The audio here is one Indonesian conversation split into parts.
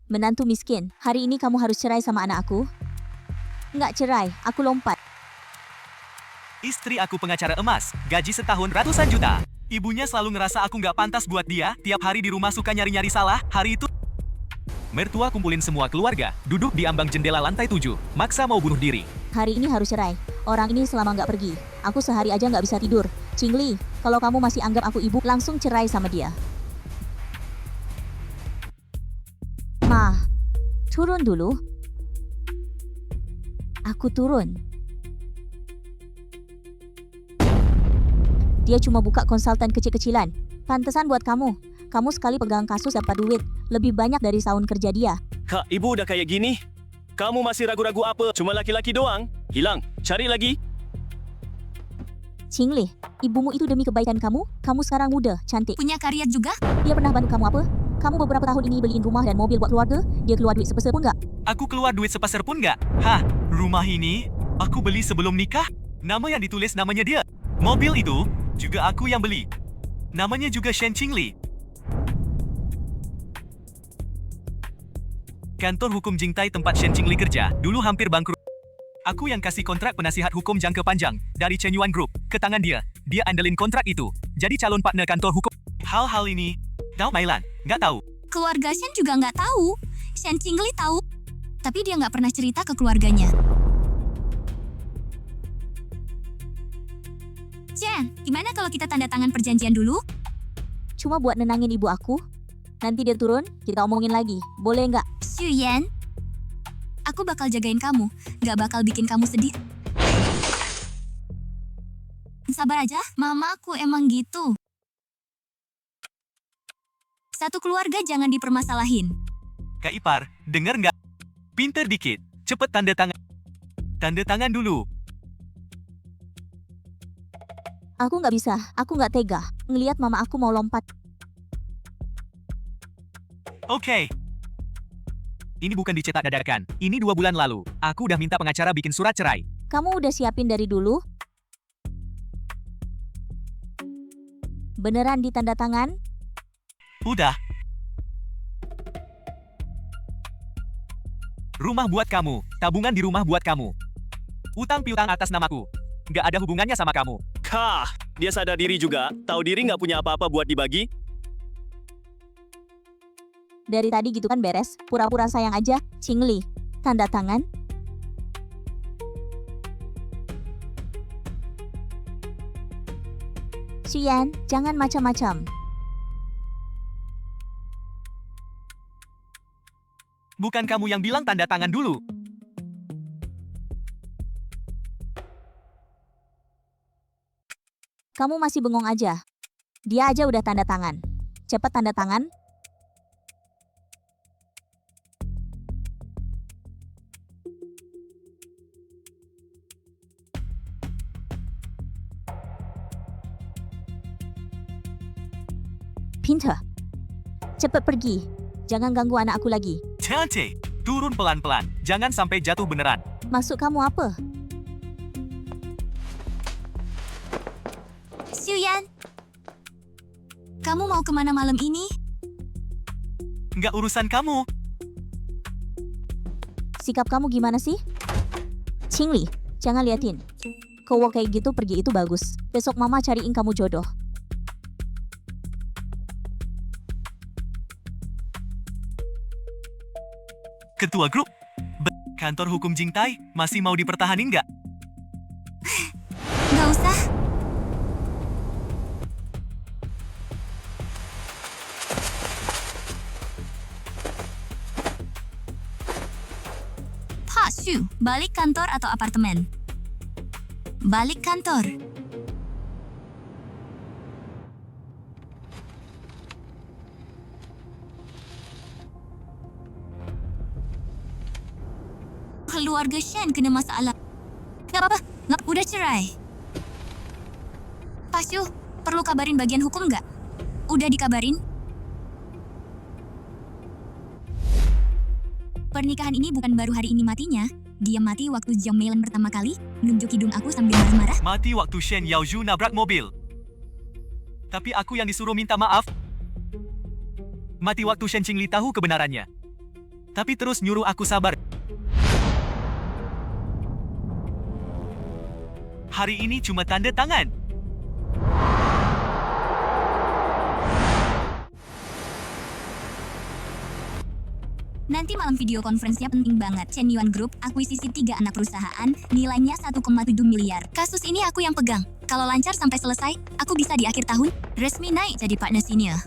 Menantu miskin, hari ini kamu harus cerai sama anak aku? Nggak cerai, aku lompat. Istri aku pengacara emas, gaji setahun ratusan juta. Ibunya selalu ngerasa aku nggak pantas buat dia, tiap hari di rumah suka nyari-nyari salah, hari itu mertua kumpulin semua keluarga, duduk di ambang jendela lantai 7, maksa mau bunuh diri. Hari ini harus cerai. Orang ini selama nggak pergi. Aku sehari aja nggak bisa tidur. Qingli, kalau kamu masih anggap aku ibu, langsung cerai sama dia. Ma, turun dulu. Aku turun. Dia cuma buka konsultan kecil-kecilan. Pantesan buat kamu. Kamu sekali pegang kasus dapat duit. Lebih banyak dari tahun kerja dia. Kak, ibu udah kayak gini? Kamu masih ragu-ragu apa? Cuma laki-laki doang? Hilang. Cari lagi. Qingli, ibumu itu demi kebaikan kamu. Kamu sekarang muda, cantik. Punya karier juga? Dia pernah bantu kamu apa? Kamu beberapa tahun ini beliin rumah dan mobil buat keluarga. Dia keluar duit sepeser pun nggak? Aku keluar duit sepeser pun nggak. Hah, rumah ini aku beli sebelum nikah? Nama yang ditulis namanya dia. Mobil itu juga aku yang beli. Namanya juga Shen Qingli. Kantor hukum Jingtai tempat Shen Qingli kerja, dulu hampir bangkrut. Aku yang kasih kontrak penasihat hukum jangka panjang dari Chen Yuan Group ke tangan dia. Dia andelin kontrak itu. Jadi calon partner kantor hukum. Hal-hal ini, tahu Mailan? Nggak tahu. Keluarga Shen juga nggak tahu. Shen Qingli tahu. Tapi dia nggak pernah cerita ke keluarganya. Chen, gimana kalau kita tanda tangan perjanjian dulu? Cuma buat nenangin ibu aku. Nanti dia turun, kita omongin lagi. Boleh nggak? Xuyan, aku bakal jagain kamu. Nggak bakal bikin kamu sedih. Sabar aja, mamaku emang gitu. Satu keluarga jangan dipermasalahin. Kak Ipar, denger nggak? Pinter dikit, cepet tanda tangan. Tanda tangan dulu. Aku nggak bisa, aku nggak tega. Ngeliat mama aku mau lompat. Oke. Ini bukan dicetak dadakan. Ini 2 bulan lalu. Aku udah minta pengacara bikin surat cerai. Kamu udah siapin dari dulu? Beneran ditanda tangan? Udah. Rumah buat kamu. Tabungan di rumah buat kamu. Utang piutang atas namaku. Nggak ada hubungannya sama kamu. Kah, dia sadar diri juga. Tahu diri nggak punya apa-apa buat dibagi? Dari tadi gitu kan beres, pura-pura sayang aja. Qingli, tanda tangan. Xuyan, jangan macam-macam. Bukan kamu yang bilang tanda tangan dulu. Kamu masih bengong aja. Dia aja udah tanda tangan. Cepat tanda tangan. Pinter. Cepat pergi. Jangan ganggu anak aku lagi. Cantik. Turun pelan-pelan. Jangan sampai jatuh beneran. Maksud kamu apa? Xuyan, kamu mau kemana malam ini? Nggak urusan kamu. Sikap kamu gimana sih? Qingli, jangan liatin. Cowok kayak gitu pergi itu bagus. Besok mama cariin kamu jodoh. Ketua grup. Kantor hukum Jingtai masih mau dipertahanin nggak? Nggak usah. Pak Xu, balik kantor atau apartemen? Balik kantor. Keluarga Shen kena masalah. Gak apa-apa, nggak udah cerai. Pak Xu, perlu kabarin bagian hukum nggak? Udah dikabarin? Pernikahan ini bukan baru hari ini matinya. Dia mati waktu Jiang Meilan pertama kali nunjuk hidung aku sambil marah-marah. Mati waktu Shen Yaozhu nabrak mobil. Tapi aku yang disuruh minta maaf. Mati waktu Shen Qingli tahu kebenarannya. tapi terus nyuruh aku sabar. Hari ini cuma tanda tangan. Nanti malam video conference-nya penting banget. Chen Yuan Group akuisisi 3 anak perusahaan, nilainya 1,7 miliar. Kasus ini aku yang pegang. Kalau lancar sampai selesai, aku bisa di akhir tahun resmi naik jadi partner senior.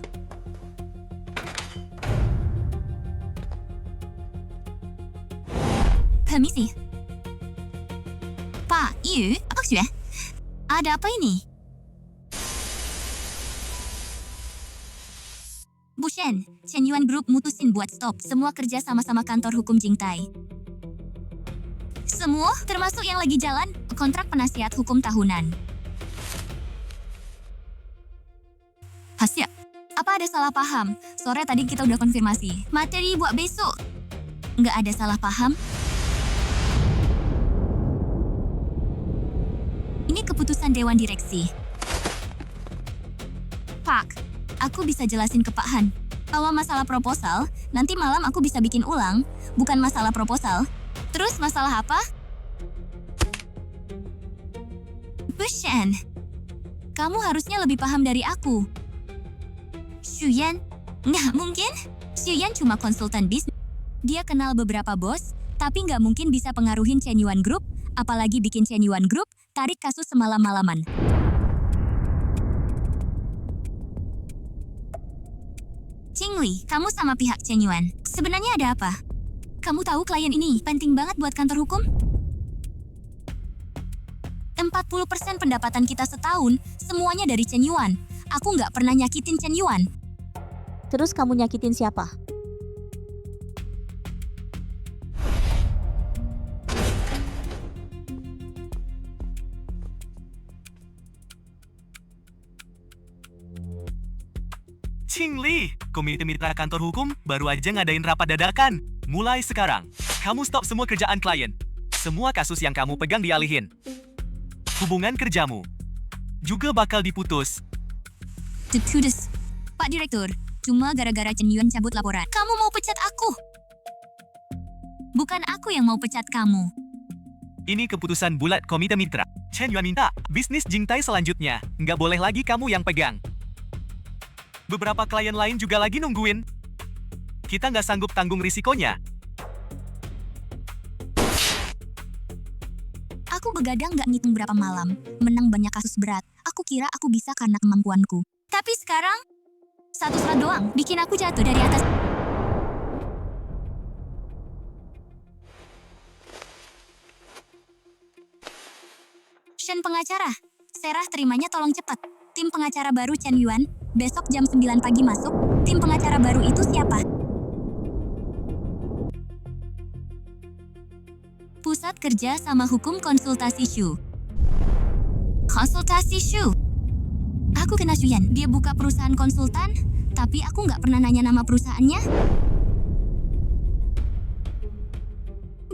Permisi. Pak Yu, Pak Xue, ada apa ini? Bu Shen, Chen Yuan Group mutusin buat stop semua kerja sama-sama kantor hukum Jingtai. Semua, termasuk yang lagi jalan, kontrak penasihat hukum tahunan. Hasya, apa ada salah paham? Sore tadi kita udah konfirmasi. Materi buat besok. Nggak ada salah paham. Ini keputusan Dewan Direksi. Pak, aku bisa jelasin ke Pak Han. Kalau masalah proposal, nanti malam aku bisa bikin ulang. Bukan masalah proposal. Terus masalah apa? Bu Shen, kamu harusnya lebih paham dari aku. Xuyan? Nggak mungkin. Xuyan cuma konsultan bisnis. Dia kenal beberapa bos, tapi nggak mungkin bisa pengaruhin Chen Yuan Group, apalagi bikin Chen Yuan Group tarik kasus semalam-malaman. Qingli, kamu sama pihak Chen Yuan. Sebenarnya ada apa? Kamu tahu klien ini penting banget buat kantor hukum? 40% pendapatan kita setahun, semuanya dari Chen Yuan. Aku nggak pernah nyakitin Chen Yuan. Terus kamu nyakitin siapa? Qingli, Komite Mitra Kantor Hukum baru aja ngadain rapat dadakan. Mulai sekarang, kamu stop semua kerjaan klien. Semua kasus yang kamu pegang dialihin. Hubungan kerjamu juga bakal diputus. Diputus. Pak Direktur, cuma gara-gara Chen Yuan cabut laporan. Kamu mau pecat aku? Bukan aku yang mau pecat kamu. Ini keputusan bulat Komite Mitra. Chen Yuan minta, bisnis Jingtai selanjutnya nggak boleh lagi kamu yang pegang. Beberapa klien lain juga lagi nungguin. Kita nggak sanggup tanggung risikonya. Aku begadang nggak ngitung berapa malam, menang banyak kasus berat. Aku kira aku bisa karena kemampuanku. Tapi sekarang, satu surat doang bikin aku jatuh dari atas. Shen pengacara, Serah terimanya tolong cepat. Tim pengacara baru Chen Yuan, besok jam 9 pagi masuk. Tim pengacara baru itu siapa? Pusat Kerja Sama Hukum Konsultasi Shu. Konsultasi Shu. Aku kena Xuyan. Dia buka perusahaan konsultan, tapi aku nggak pernah nanya nama perusahaannya.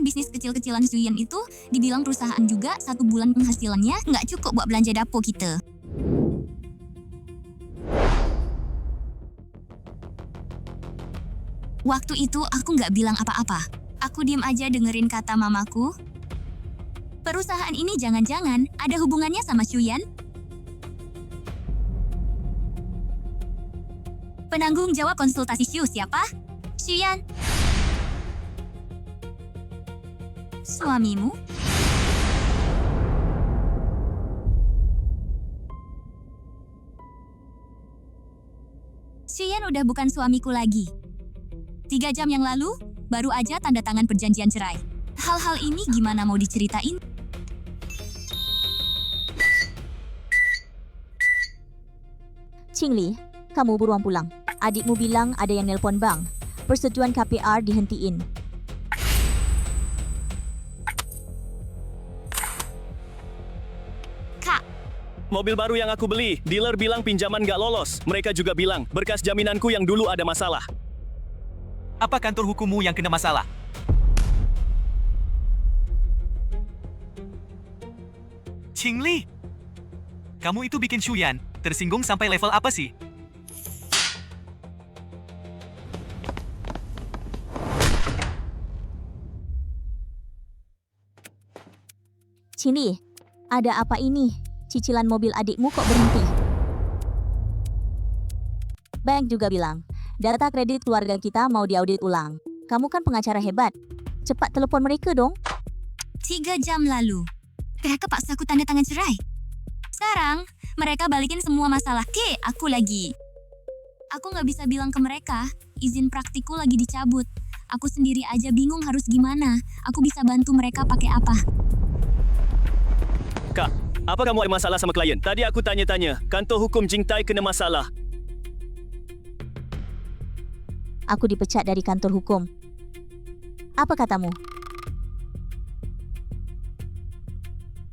Bisnis kecil-kecilan Xuyan itu dibilang perusahaan juga, 1 bulan penghasilannya nggak cukup buat belanja dapur kita. Waktu itu aku nggak bilang apa-apa. Aku diam aja dengerin kata mamaku. Perusahaan ini jangan-jangan ada hubungannya sama Xuyan? Penanggung jawab konsultasi Shu siapa? Xuyan. Suamimu? Xuyan udah bukan suamiku lagi. 3 jam yang lalu, baru aja tanda tangan perjanjian cerai. Hal-hal ini gimana mau diceritain? Qingli, kamu buruan pulang. Adikmu bilang ada yang nelpon bank. Persetujuan KPR dihentiin. Kak, Mobil baru yang aku beli, dealer bilang pinjaman nggak lolos. Mereka juga bilang berkas jaminanku yang dulu ada masalah. Apa kantor hukummu yang kena masalah? Qingli, kamu itu bikin Xuyan tersinggung sampai level apa sih? Cindy, ada apa ini? Cicilan mobil adikmu kok berhenti? Bank juga bilang, data kredit keluarga kita mau diaudit ulang. Kamu kan pengacara hebat. Cepat telepon mereka dong. 3 jam lalu, mereka paksa aku tanda tangan cerai. Sekarang, mereka balikin semua masalah ke aku lagi. Aku nggak bisa bilang ke mereka, izin praktikku lagi dicabut. Aku sendiri aja bingung harus gimana. Aku bisa bantu mereka pakai apa. Kak, apa kamu ada masalah sama klien? Tadi aku tanya-tanya, kantor hukum Jingtai kena masalah. Aku dipecat dari kantor hukum. Apa katamu?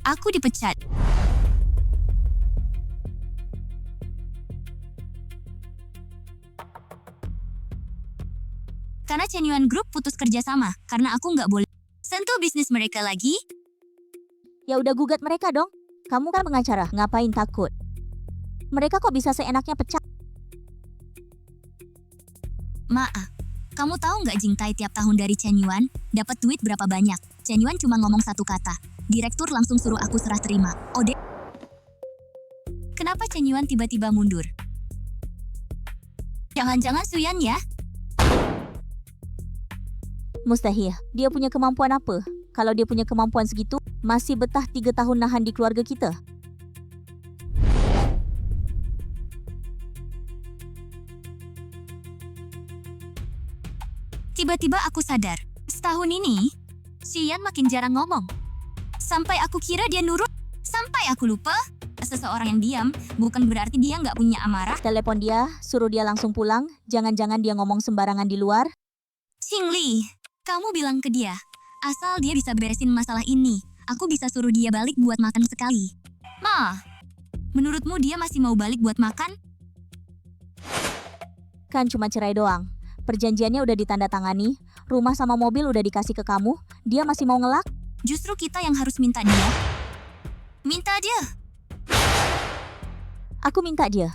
Aku dipecat. Karena Chenyuan Group putus kerjasama, karena aku nggak boleh sentuh bisnis mereka lagi. Ya udah gugat mereka dong. Kamu kan pengacara, ngapain takut? Mereka kok bisa seenaknya pecat? Maaf, kamu tahu nggak Jingtai tiap tahun dari Chenyuan dapat duit berapa banyak? Chenyuan cuma ngomong satu kata. Direktur langsung suruh aku serah terima. Ode. Kenapa Chenyuan tiba-tiba mundur? Jangan-jangan Suyan ya? Mustahil. Dia punya kemampuan apa? Kalau dia punya kemampuan segitu, masih betah 3 tahun nahan di keluarga kita. Tiba-tiba aku sadar, setahun ini, Suyan makin jarang ngomong. Sampai aku kira dia nurut, sampai aku lupa. Seseorang yang diam, bukan berarti dia nggak punya amarah. Telepon dia, suruh dia langsung pulang. Jangan-jangan dia ngomong sembarangan di luar. Qingli, kamu bilang ke dia, asal dia bisa beresin masalah ini, aku bisa suruh dia balik buat makan sekali. Ma, menurutmu dia masih mau balik buat makan? Kan cuma cerai doang. Perjanjiannya udah ditandatangani, rumah sama mobil udah dikasih ke kamu, dia masih mau ngelak? Justru kita yang harus minta dia. Minta dia. Aku minta dia.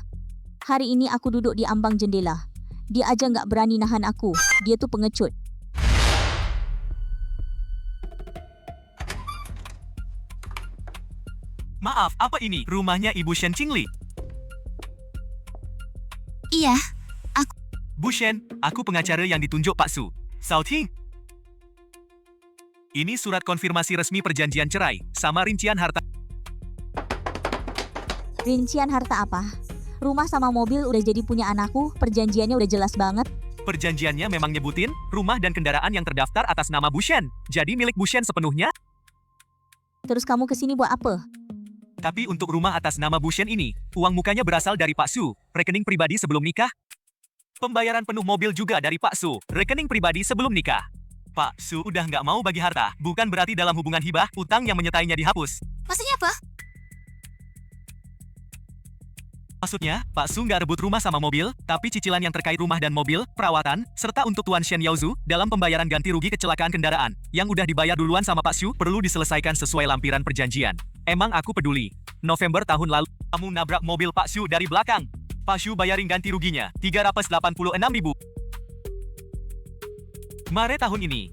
Hari ini aku duduk di ambang jendela. Dia aja nggak berani nahan aku. Dia tuh pengecut. Maaf, apa ini? Rumahnya Ibu Shen Qingli. Iya, Bu Shen, aku pengacara yang ditunjuk Pak Su. Sao Ting. Ini surat konfirmasi resmi perjanjian cerai, sama rincian harta. Rincian harta apa? Rumah sama mobil udah jadi punya anakku, perjanjiannya udah jelas banget. Perjanjiannya memang nyebutin, rumah dan kendaraan yang terdaftar atas nama Bu Shen. Jadi milik Bu Shen sepenuhnya. Terus kamu kesini buat apa? Tapi untuk rumah atas nama Bu Shen ini, uang mukanya berasal dari Pak Su, rekening pribadi sebelum nikah. Pembayaran penuh mobil juga dari Pak Su, rekening pribadi sebelum nikah. Pak Su udah nggak mau bagi harta, bukan berarti dalam hubungan hibah, utang yang menyertainya dihapus. maksudnya apa? Maksudnya, Pak Su nggak rebut rumah sama mobil, tapi cicilan yang terkait rumah dan mobil, perawatan, serta untuk Tuan Shen Yaozu, dalam pembayaran ganti rugi kecelakaan kendaraan, yang udah dibayar duluan sama Pak Su, perlu diselesaikan sesuai lampiran perjanjian. Emang aku peduli. November tahun lalu, kamu nabrak mobil Pak Su dari belakang. Pak Su bayarin ganti ruginya, 386.000. Maret tahun ini,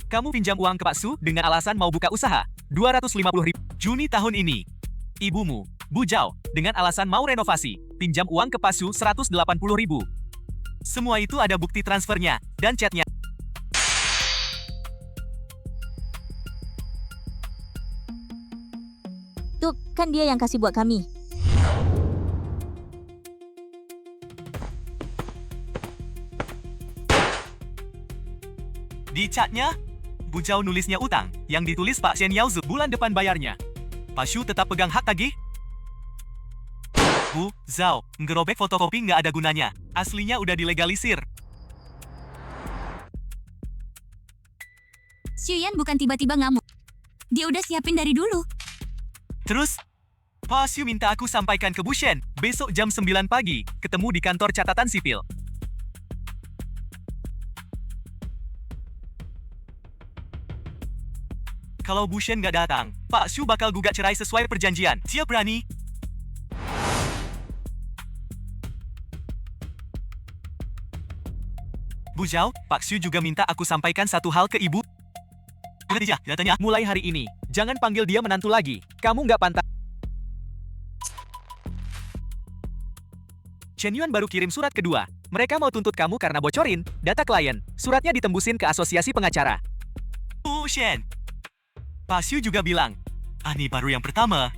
kamu pinjam uang ke Pak Su dengan alasan mau buka usaha, 250.000. Juni tahun ini, ibumu, Bu Zhao, dengan alasan mau renovasi, pinjam uang ke Pak Su 180.000. Semua itu ada bukti transfernya, dan chatnya. Tuh, kan dia yang kasih buat kami. Di chatnya, Bu Zhao nulisnya utang, yang ditulis Pak Shen Yaozu bulan depan bayarnya. Pak Shu tetap pegang hak tagih. Bu Zhao, ngerobek fotokopi nggak ada gunanya. Aslinya udah dilegalisir. Suyan bukan tiba-tiba ngamuk. Dia udah siapin dari dulu. Terus, Pak Shu minta aku sampaikan ke Bu Shen, besok jam 9 pagi, ketemu di kantor catatan sipil. Kalau Bu Shen nggak datang, Pak Shu bakal gugat cerai sesuai perjanjian. Siap berani? Bu Zhao, Pak Shu juga minta aku sampaikan satu hal ke ibu. Kerja, datanya. Mulai hari ini, jangan panggil dia menantu lagi. Kamu nggak pantas. Chen Yuan baru kirim surat kedua. Mereka mau tuntut kamu karena bocorin data klien. Suratnya ditembusin ke asosiasi pengacara. Shen. Pak Xu juga bilang, Ani baru yang pertama.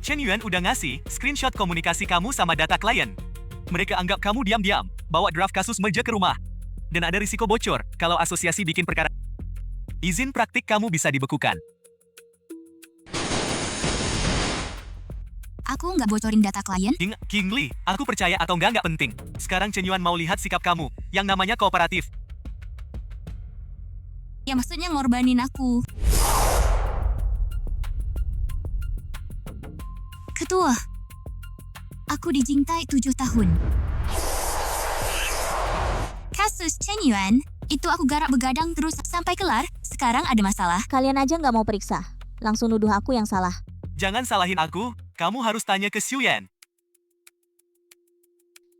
Chen Yuan udah ngasih screenshot komunikasi kamu sama data klien. Mereka anggap kamu diam-diam, bawa draft kasus merger ke rumah. Dan ada risiko bocor kalau asosiasi bikin perkara. Izin praktik kamu bisa dibekukan. Aku nggak bocorin data klien. King Li, aku percaya atau nggak penting. Sekarang Chen Yuan mau lihat sikap kamu, yang namanya kooperatif. Ya maksudnya ngorbanin aku. Ketua, aku dijintai 7 tahun. Kasus Chen Yuan, itu aku garap begadang terus sampai kelar. Sekarang ada masalah. Kalian aja nggak mau periksa. Langsung nuduh aku yang salah. Jangan salahin aku, kamu harus tanya ke Xu Yan.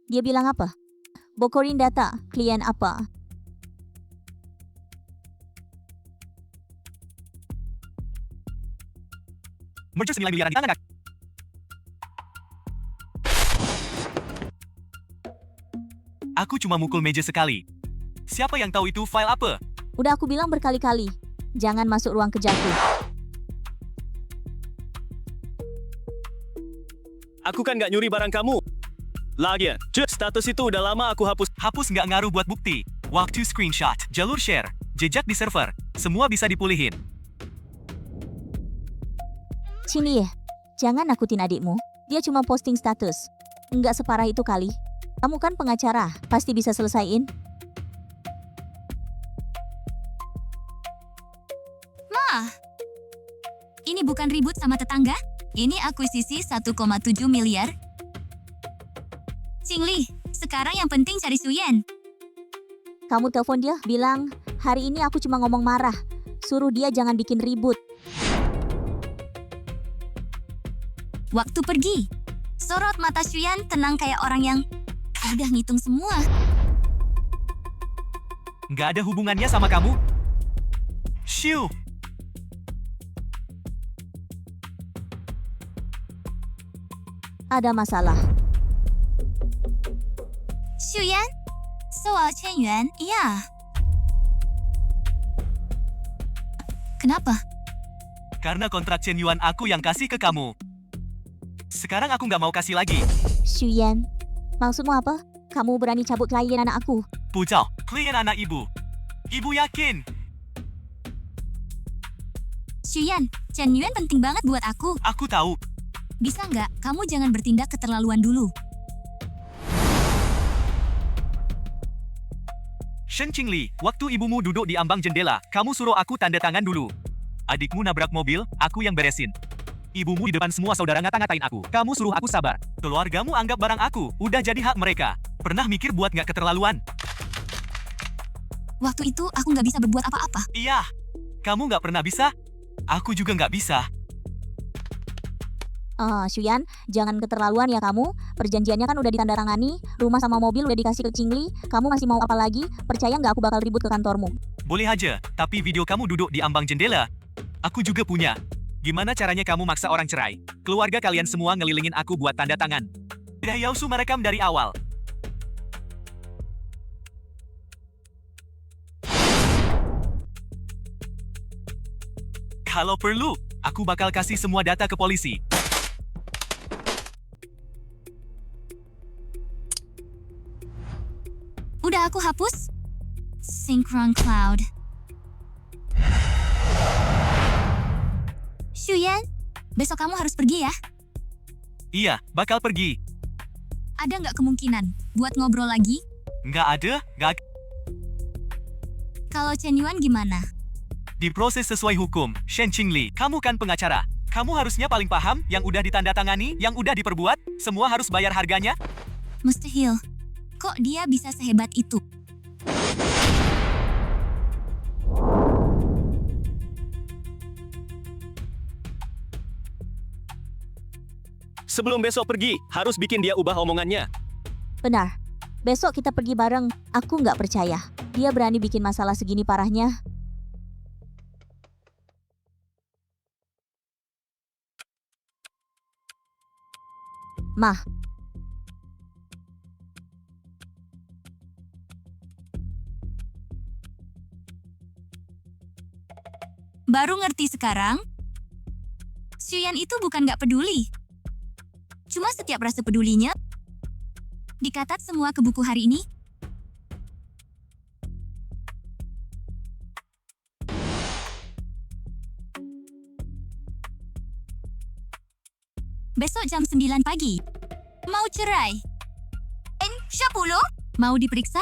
Dia bilang apa? Bocorin data, klien apa? Merger 9 miliaran di tangan aku. Aku cuma mukul meja sekali. Siapa yang tahu itu file apa? Udah aku bilang berkali-kali. Jangan masuk ruang kerjaku. Aku kan nggak nyuri barang kamu. Lagian, status itu udah lama aku hapus. Hapus nggak ngaruh buat bukti. Waktu screenshot, jalur share, jejak di server, semua bisa dipulihin. Sini ya, jangan nakutin adikmu. Dia cuma posting status. Nggak separah itu kali. Kamu kan pengacara, pasti bisa selesaiin. Ini bukan ribut sama tetangga. Ini akuisisi 1,7 miliar. Qingli, sekarang yang penting cari Suyen. Kamu telepon dia, bilang, hari ini aku cuma ngomong marah. Suruh dia jangan bikin ribut. Waktu pergi. Sorot mata Suyen tenang kayak orang yang udah ngitung semua. Nggak ada hubungannya sama kamu. Xiu. Ada masalah. Suyen, soal Chen Yuan, iya. Kenapa? Karena kontrak Chen Yuan aku yang kasih ke kamu. Sekarang aku nggak mau kasih lagi. Xuyen, maksudmu apa? Kamu berani cabut klien anak aku? Pucau, klien anak ibu. Ibu yakin? Suyen, Chen Yuan penting banget buat aku. Aku tahu. Bisa nggak, kamu jangan bertindak keterlaluan dulu. Shen Qingli, waktu ibumu duduk di ambang jendela, kamu suruh aku tanda tangan dulu. Adikmu nabrak mobil, aku yang beresin. Ibumu di depan semua saudara ngata-ngatain aku. Kamu suruh aku sabar. Keluargamu anggap barang aku, udah jadi hak mereka. Pernah mikir buat nggak keterlaluan? Waktu itu aku nggak bisa berbuat apa-apa. Iya. Kamu nggak pernah bisa? Aku juga nggak bisa. Xuyen, jangan keterlaluan ya kamu. Perjanjiannya kan udah ditandatangani, rumah sama mobil udah dikasih ke Qingli. Kamu masih mau apa lagi? Percaya nggak aku bakal ribut ke kantormu? Boleh aja, tapi video kamu duduk di ambang jendela, aku juga punya. Gimana caranya kamu maksa orang cerai? Keluarga kalian semua ngelilingin aku buat tanda tangan. Yausu merekam dari awal. Kalau perlu, aku bakal kasih semua data ke polisi. Udah aku hapus. Synchron Cloud. Suyen, besok kamu harus pergi ya. Iya, bakal pergi. Ada nggak kemungkinan buat ngobrol lagi? Nggak ada, nggak. Kalau Chen Yuan gimana? Diproses sesuai hukum. Shen Qingli, kamu kan pengacara. Kamu harusnya paling paham yang udah ditandatangani, yang udah diperbuat, semua harus bayar harganya. Mustahil. Kok dia bisa sehebat itu? Sebelum besok pergi, harus bikin dia ubah omongannya. Benar. Besok kita pergi bareng. Aku nggak percaya. Dia berani bikin masalah segini parahnya. Mah, Baru ngerti sekarang? Xuyan itu bukan nggak peduli. Cuma setiap rasa pedulinya dikatat semua ke buku hari ini. Besok jam 9 pagi. Mau cerai? 10? Mau diperiksa?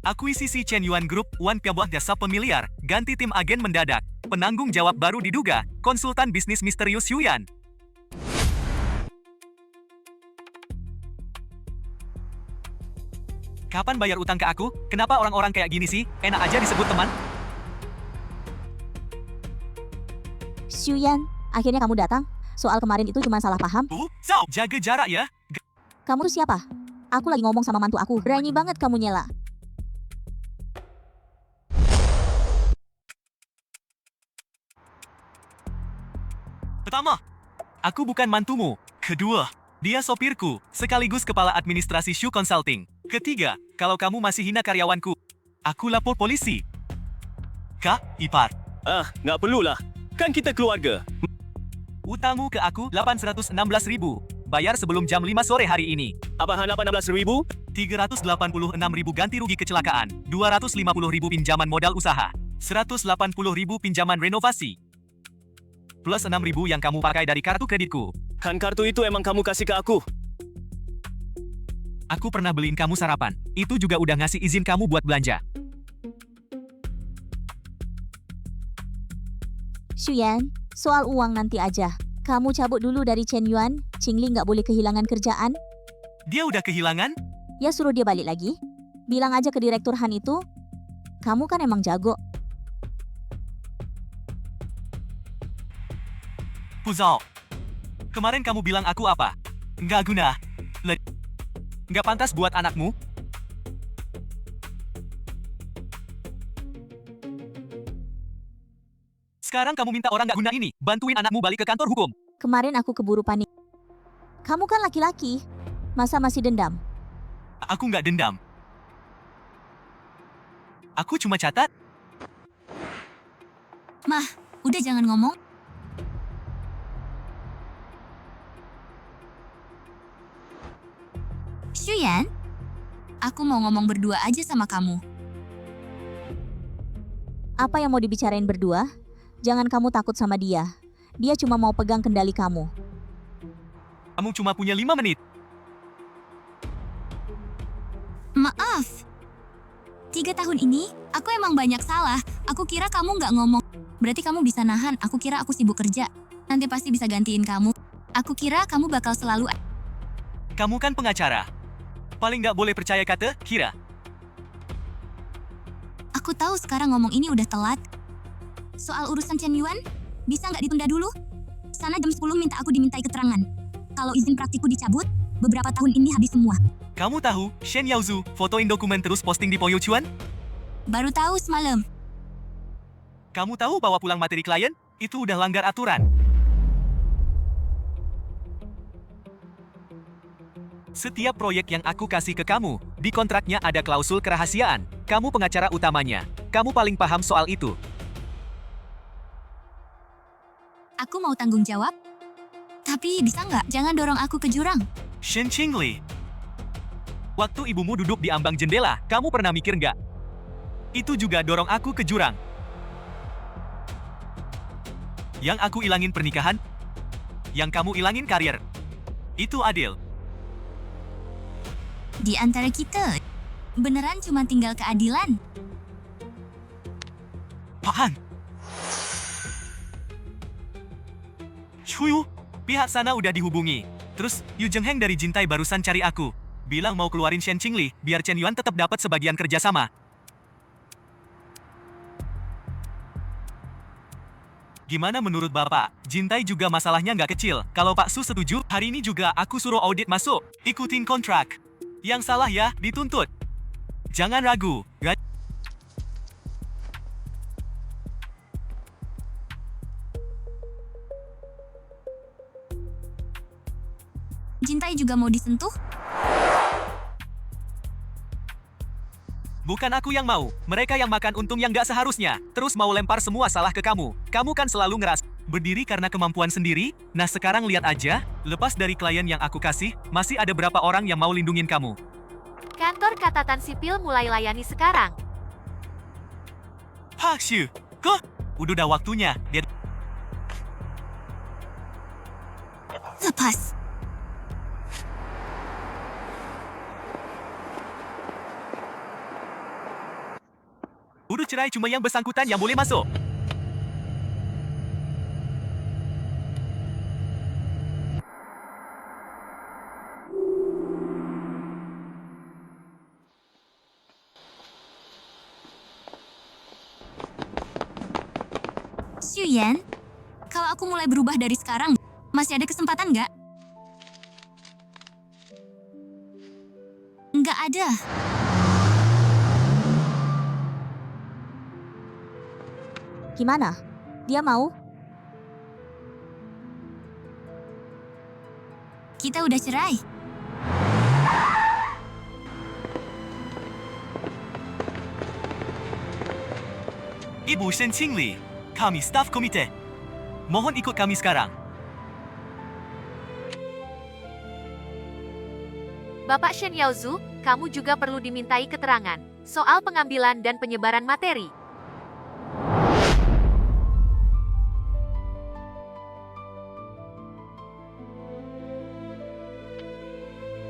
Akuisisi Chen Yuan Group, Wan Piabuah Desa Pemiliar, ganti tim agen mendadak. Penanggung jawab baru diduga, konsultan bisnis misterius Xuyan. Kapan bayar utang ke aku? Kenapa orang-orang kayak gini sih? Enak aja disebut teman. Xuyan, akhirnya kamu datang. Soal kemarin itu cuma salah paham. Zhao, jaga jarak ya. Kamu tuh siapa? Aku lagi ngomong sama mantu aku. Berani banget kamu nyela. Pertama, aku bukan mantumu. Kedua, dia sopirku, sekaligus kepala administrasi Shu Consulting. Ketiga, kalau kamu masih hina karyawanku, aku lapor polisi. Kak, ipar. Nggak perlulah. Kan kita keluarga. Utangmu ke aku 816.000. Bayar sebelum jam 5 sore hari ini. Apaan 18.000? 386.000 ganti rugi kecelakaan. 250.000 pinjaman modal usaha. 180.000 pinjaman renovasi. Plus 6.000 yang kamu pakai dari kartu kreditku. Kan kartu itu emang kamu kasih ke aku. Aku pernah beliin kamu sarapan. Itu juga udah ngasih izin kamu buat belanja. Xuyan, soal uang nanti aja. Kamu cabut dulu dari Chen Yuan. Qingli nggak boleh kehilangan kerjaan. Dia udah kehilangan? Ya suruh dia balik lagi. Bilang aja ke Direktur Han itu. Kamu kan emang jago. Puzao, kemarin kamu bilang aku apa? Nggak guna. Nggak pantas buat anakmu? Sekarang kamu minta orang nggak guna ini, bantuin anakmu balik ke kantor hukum. Kemarin aku keburu panik. Kamu kan laki-laki. Masa masih dendam? Aku nggak dendam. Aku cuma catat. Mah, udah jangan ngomong. Xuyan, aku mau ngomong berdua aja sama kamu. Apa yang mau dibicarain berdua? Jangan kamu takut sama dia. Dia cuma mau pegang kendali kamu. Kamu cuma punya 5 menit. Maaf. 3 tahun ini, aku emang banyak salah. Aku kira kamu nggak ngomong. Berarti kamu bisa nahan. Aku kira aku sibuk kerja. Nanti pasti bisa gantiin kamu. Aku kira kamu bakal selalu... Kamu kan pengacara. Paling nggak boleh percaya kata kira. Aku tahu sekarang ngomong ini udah telat. Soal urusan Chen Yuan, bisa nggak ditunda dulu? Sana jam 10 minta aku dimintai keterangan. Kalau izin praktikku dicabut, beberapa tahun ini habis semua. Kamu tahu, Shen Yaozu fotoin dokumen terus posting di Poyo Chuan? Baru tahu semalam. Kamu tahu bawa pulang materi klien? Itu udah langgar aturan. Setiap proyek yang aku kasih ke kamu, di kontraknya ada klausul kerahasiaan. Kamu pengacara utamanya. Kamu paling paham soal itu. Aku mau tanggung jawab. Tapi bisa nggak? Jangan dorong aku ke jurang. Shen Qingli. Waktu ibumu duduk di ambang jendela, kamu pernah mikir nggak? Itu juga dorong aku ke jurang. Yang aku ilangin pernikahan, yang kamu ilangin karir. Itu adil. Di antara kita, beneran cuma tinggal keadilan. Pahan. Shuyu, pihak sana udah dihubungi. Terus, Yu Zhengheng dari Jintai barusan cari aku. Bilang mau keluarin Shen Qingli, biar Chen Yuan tetap dapat sebagian kerjasama. Gimana menurut Bapak? Jintai juga masalahnya nggak kecil. Kalau Pak Su setuju, hari ini juga aku suruh audit masuk. Ikutin kontrak. Yang salah ya, dituntut. Jangan ragu. Jintai juga mau disentuh? Bukan aku yang mau. Mereka yang makan untung yang gak seharusnya. Terus mau lempar semua salah ke kamu. Kamu kan selalu ngeras berdiri karena kemampuan sendiri. Nah sekarang lihat aja. Lepas dari klien yang aku kasih, masih ada berapa orang yang mau lindungin kamu. Kantor Catatan Sipil mulai layani sekarang. Hakshu. Kok? Udah waktunya. Dia Lepas. udah cerai, cuma yang bersangkutan yang boleh masuk. Xuyan, kalau aku mulai berubah dari sekarang, masih ada kesempatan nggak? Nggak ada. Gimana? Dia mau? Kita udah cerai. Ibu Shen Qingli, kami staf komite. Mohon ikut kami sekarang. Bapak Shen Yaozu, kamu juga perlu dimintai keterangan soal pengambilan dan penyebaran materi.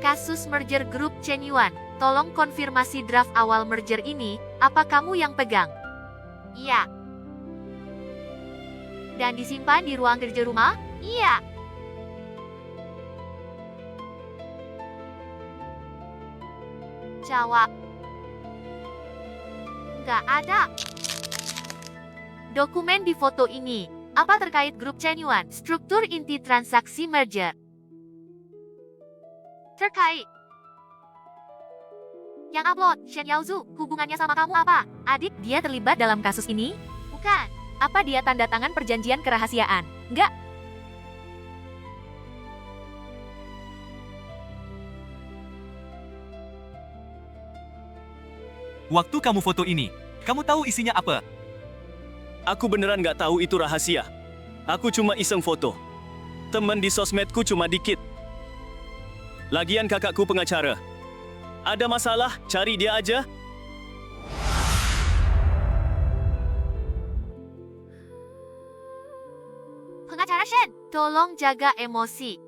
Kasus merger grup Chenyuan, tolong konfirmasi draft awal merger ini, apa kamu yang pegang? Iya. Dan disimpan di ruang kerja rumah? Iya. Jawab. Nggak ada. Dokumen di foto ini, apa terkait grup Chenyuan, struktur inti transaksi merger? Terkait. Yang upload, Shen Yaozu, hubungannya sama kamu apa? Adik, dia terlibat dalam kasus ini? Bukan. Apa dia tanda tangan perjanjian kerahasiaan? Enggak. Waktu kamu foto ini, kamu tahu isinya apa? Aku beneran nggak tahu itu rahasia. Aku cuma iseng foto. Teman di sosmedku cuma dikit. Lagian kakakku pengacara. Ada masalah, cari dia aja. Pengacara Shen, tolong jaga emosi.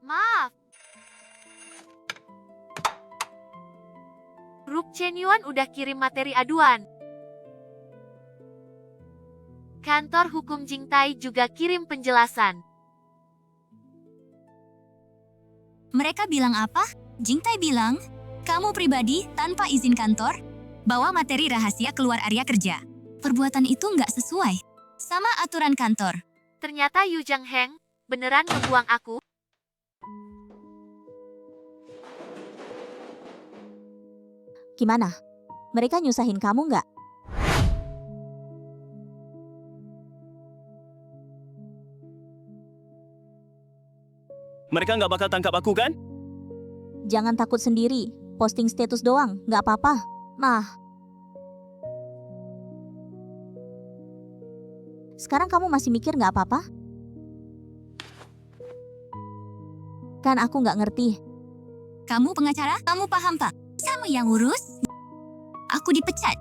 Maaf. Grup Chenyuan udah kirim materi aduan. Kantor hukum Jingtai juga kirim penjelasan. Mereka bilang apa? Jingtai bilang, kamu pribadi tanpa izin kantor, bawa materi rahasia keluar area kerja. Perbuatan itu nggak sesuai sama aturan kantor. Ternyata Yu Zhang Heng beneran membuang aku. Gimana? Mereka nyusahin kamu nggak? Mereka nggak bakal tangkap aku kan? Jangan takut sendiri. Posting status doang, nggak apa-apa. Mah. Sekarang kamu masih mikir nggak apa-apa? Kan aku nggak ngerti. Kamu pengacara, kamu paham pak? Kamu yang urus? Aku dipecat.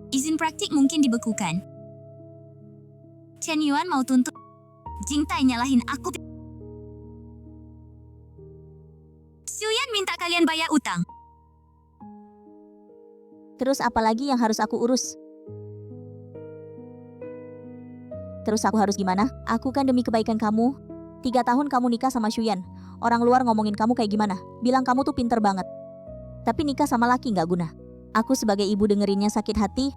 Izin praktik mungkin dibekukan. Chen Yuan mau tuntut. Jingtai nyalahin aku. Xuyan minta kalian bayar utang. Terus apa lagi yang harus aku urus? Terus aku harus gimana? Aku kan demi kebaikan kamu. 3 tahun kamu nikah sama Xuyan. Orang luar ngomongin kamu kayak gimana? Bilang kamu tuh pinter banget. Tapi nikah sama laki nggak guna. Aku sebagai ibu dengerinnya sakit hati.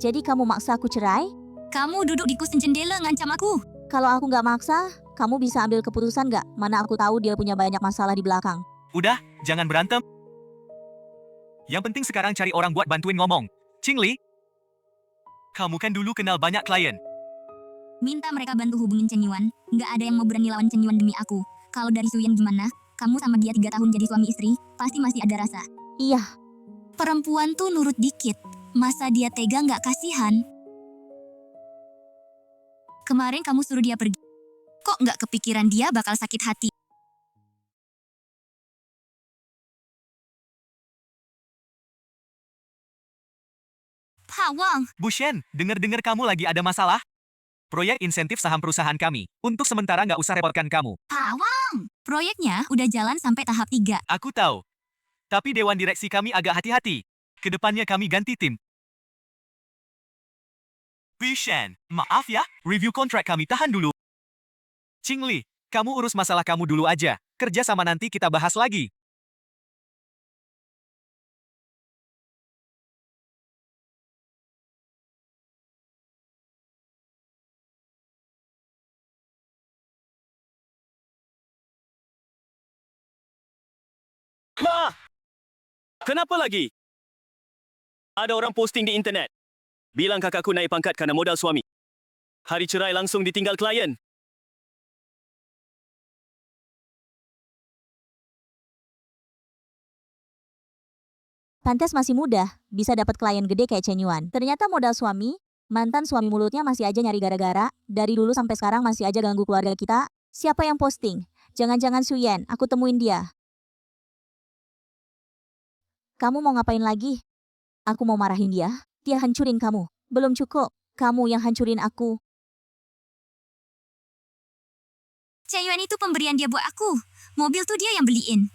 Jadi kamu maksa aku cerai? Kamu duduk di kursi jendela ngancam aku. Kalau aku nggak maksa, Kamu bisa ambil keputusan nggak? Mana aku tahu dia punya banyak masalah di belakang. Udah, jangan berantem. Yang penting sekarang cari orang buat bantuin ngomong. Qingli, kamu kan dulu kenal banyak klien. Minta mereka bantu hubungin Chen Yuan. Nggak ada yang mau berani lawan Chen Yuan demi aku. Kalau dari Xuyan gimana? Kamu sama dia 3 tahun jadi suami istri, pasti masih ada rasa. Iya, Perempuan tuh nurut dikit. Masa dia tega nggak kasihan? Kemarin kamu suruh dia pergi. Kok nggak kepikiran dia bakal sakit hati? Pawang, Bu Shen, dengar-dengar kamu lagi ada masalah? Proyek insentif saham perusahaan kami. Untuk sementara nggak usah repotkan kamu. Pawang. Proyeknya udah jalan sampai tahap 3. Aku tahu. Tapi dewan direksi kami agak hati-hati. Kedepannya kami ganti tim. Bu Shen, maaf ya, review kontrak kami tahan dulu. Qingli, kamu urus masalah kamu dulu aja. Kerja sama nanti kita bahas lagi. Ma! Kenapa lagi? Ada orang posting di internet. Bilang kakakku naik pangkat karena modal suami. Hari cerai langsung ditinggal klien. Pantes masih muda, bisa dapat klien gede kayak Chen Yuan. Ternyata modal suami, mantan suami mulutnya masih aja nyari gara-gara. Dari dulu sampai sekarang masih aja ganggu keluarga kita. Siapa yang posting? Jangan-jangan Xuyan, aku temuin dia. Kamu mau ngapain lagi? Aku mau marahin dia. Dia hancurin kamu. Belum cukup, kamu yang hancurin aku. Chen Yuan itu pemberian dia buat aku. Mobil tuh dia yang beliin.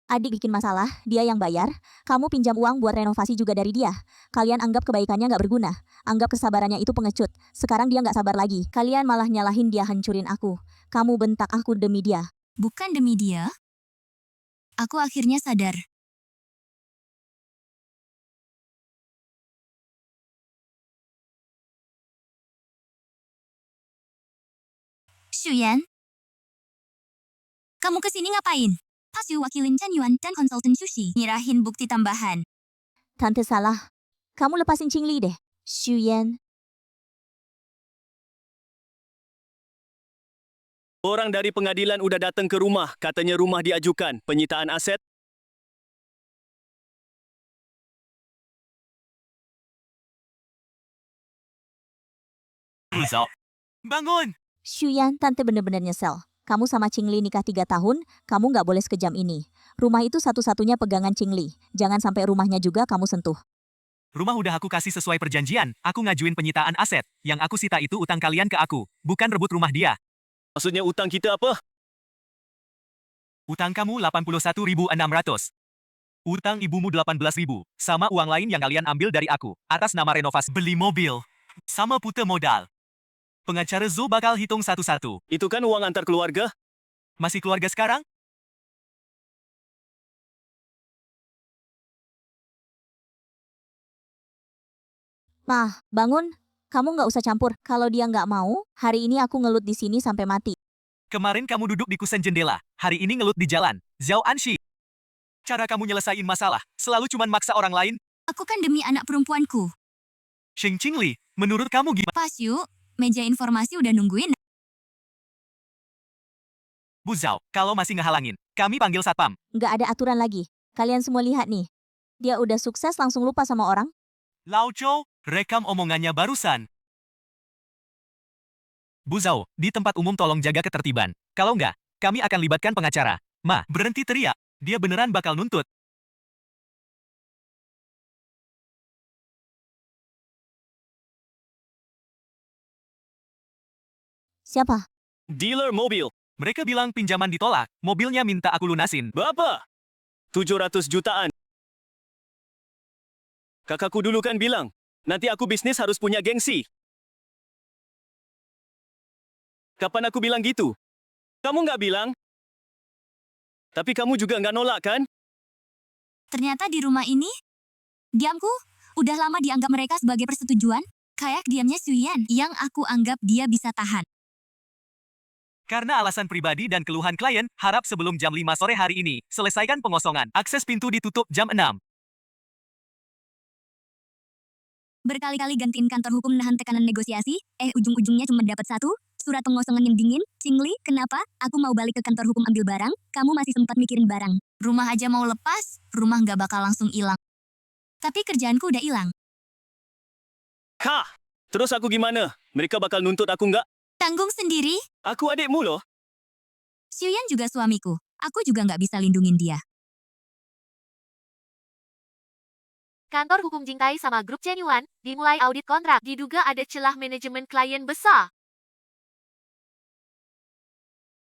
Adik bikin masalah, dia yang bayar. Kamu pinjam uang buat renovasi juga dari dia. Kalian anggap kebaikannya nggak berguna. Anggap kesabarannya itu pengecut. Sekarang dia nggak sabar lagi. Kalian malah nyalahin dia hancurin aku. Kamu bentak aku demi dia. Bukan demi dia. Aku akhirnya sadar. Xuyan, kamu kesini ngapain? Pas you wakilin Chen Yuan dan konsultan sushi. Nyerahin bukti tambahan. Tante salah. Kamu lepasin Qingli deh. Xuyan. Orang dari pengadilan udah datang ke rumah. Katanya rumah diajukan. Penyitaan aset. Buzao, bangun! Xuyan, tante bener-bener nyesel. Kamu sama Qingli nikah 3 tahun, kamu nggak boleh sekejam ini. Rumah itu satu-satunya pegangan Qingli. Jangan sampai rumahnya juga kamu sentuh. Rumah udah aku kasih sesuai perjanjian. Aku ngajuin penyitaan aset. Yang aku sita itu utang kalian ke aku. Bukan rebut rumah dia. Maksudnya utang kita apa? Utang kamu 81.600. Utang ibumu 18.000. Sama uang lain yang kalian ambil dari aku. Atas nama renovasi beli mobil. Sama putar modal. Pengacara Zo bakal hitung satu-satu. Itu kan uang antar keluarga. Masih keluarga sekarang? Mah, bangun. Kamu nggak usah campur. Kalau dia nggak mau, hari ini aku ngelut di sini sampai mati. Kemarin kamu duduk di kusen jendela. Hari ini ngelut di jalan. Zhao Anxi. Cara kamu nyelesain masalah, selalu cuman maksa orang lain. Aku kan demi anak perempuanku. Sheng Qingli, menurut kamu gimana? Pas you, meja informasi udah nungguin. Bu Zhao, kalau masih ngehalangin, kami panggil satpam. Nggak ada aturan lagi. Kalian semua lihat nih. Dia udah sukses langsung lupa sama orang. Lao Chou, rekam omongannya barusan. Bu Zhao, di tempat umum tolong jaga ketertiban. Kalau nggak, kami akan libatkan pengacara. Ma, berhenti teriak. Dia beneran bakal nuntut. Siapa? Dealer mobil. Mereka bilang pinjaman ditolak, mobilnya minta aku lunasin. Berapa? 700 jutaan. Kakakku dulu kan bilang, nanti aku bisnis harus punya gengsi. Kapan aku bilang gitu? Kamu nggak bilang? Tapi kamu juga nggak nolak kan? Ternyata di rumah ini, diamku udah lama dianggap mereka sebagai persetujuan. Kayak diamnya Xuyan yang aku anggap dia bisa tahan. Karena alasan pribadi dan keluhan klien, harap sebelum jam 5 sore hari ini, selesaikan pengosongan. Akses pintu ditutup jam 6. Berkali-kali gantiin kantor hukum nahan tekanan negosiasi, ujung-ujungnya cuma dapat satu, surat pengosongan yang dingin. Cingli, kenapa? Aku mau balik ke kantor hukum ambil barang, kamu masih sempat mikirin barang. Rumah aja mau lepas, rumah nggak bakal langsung hilang. Tapi kerjaanku udah hilang. Hah? Terus aku gimana? Mereka bakal nuntut aku nggak? Tanggung sendiri, Aku adikmu loh. Xiuyan juga suamiku. Aku juga nggak bisa lindungin dia. Kantor hukum Jingtai sama grup Chenyuan dimulai audit kontrak. Diduga ada celah manajemen klien besar.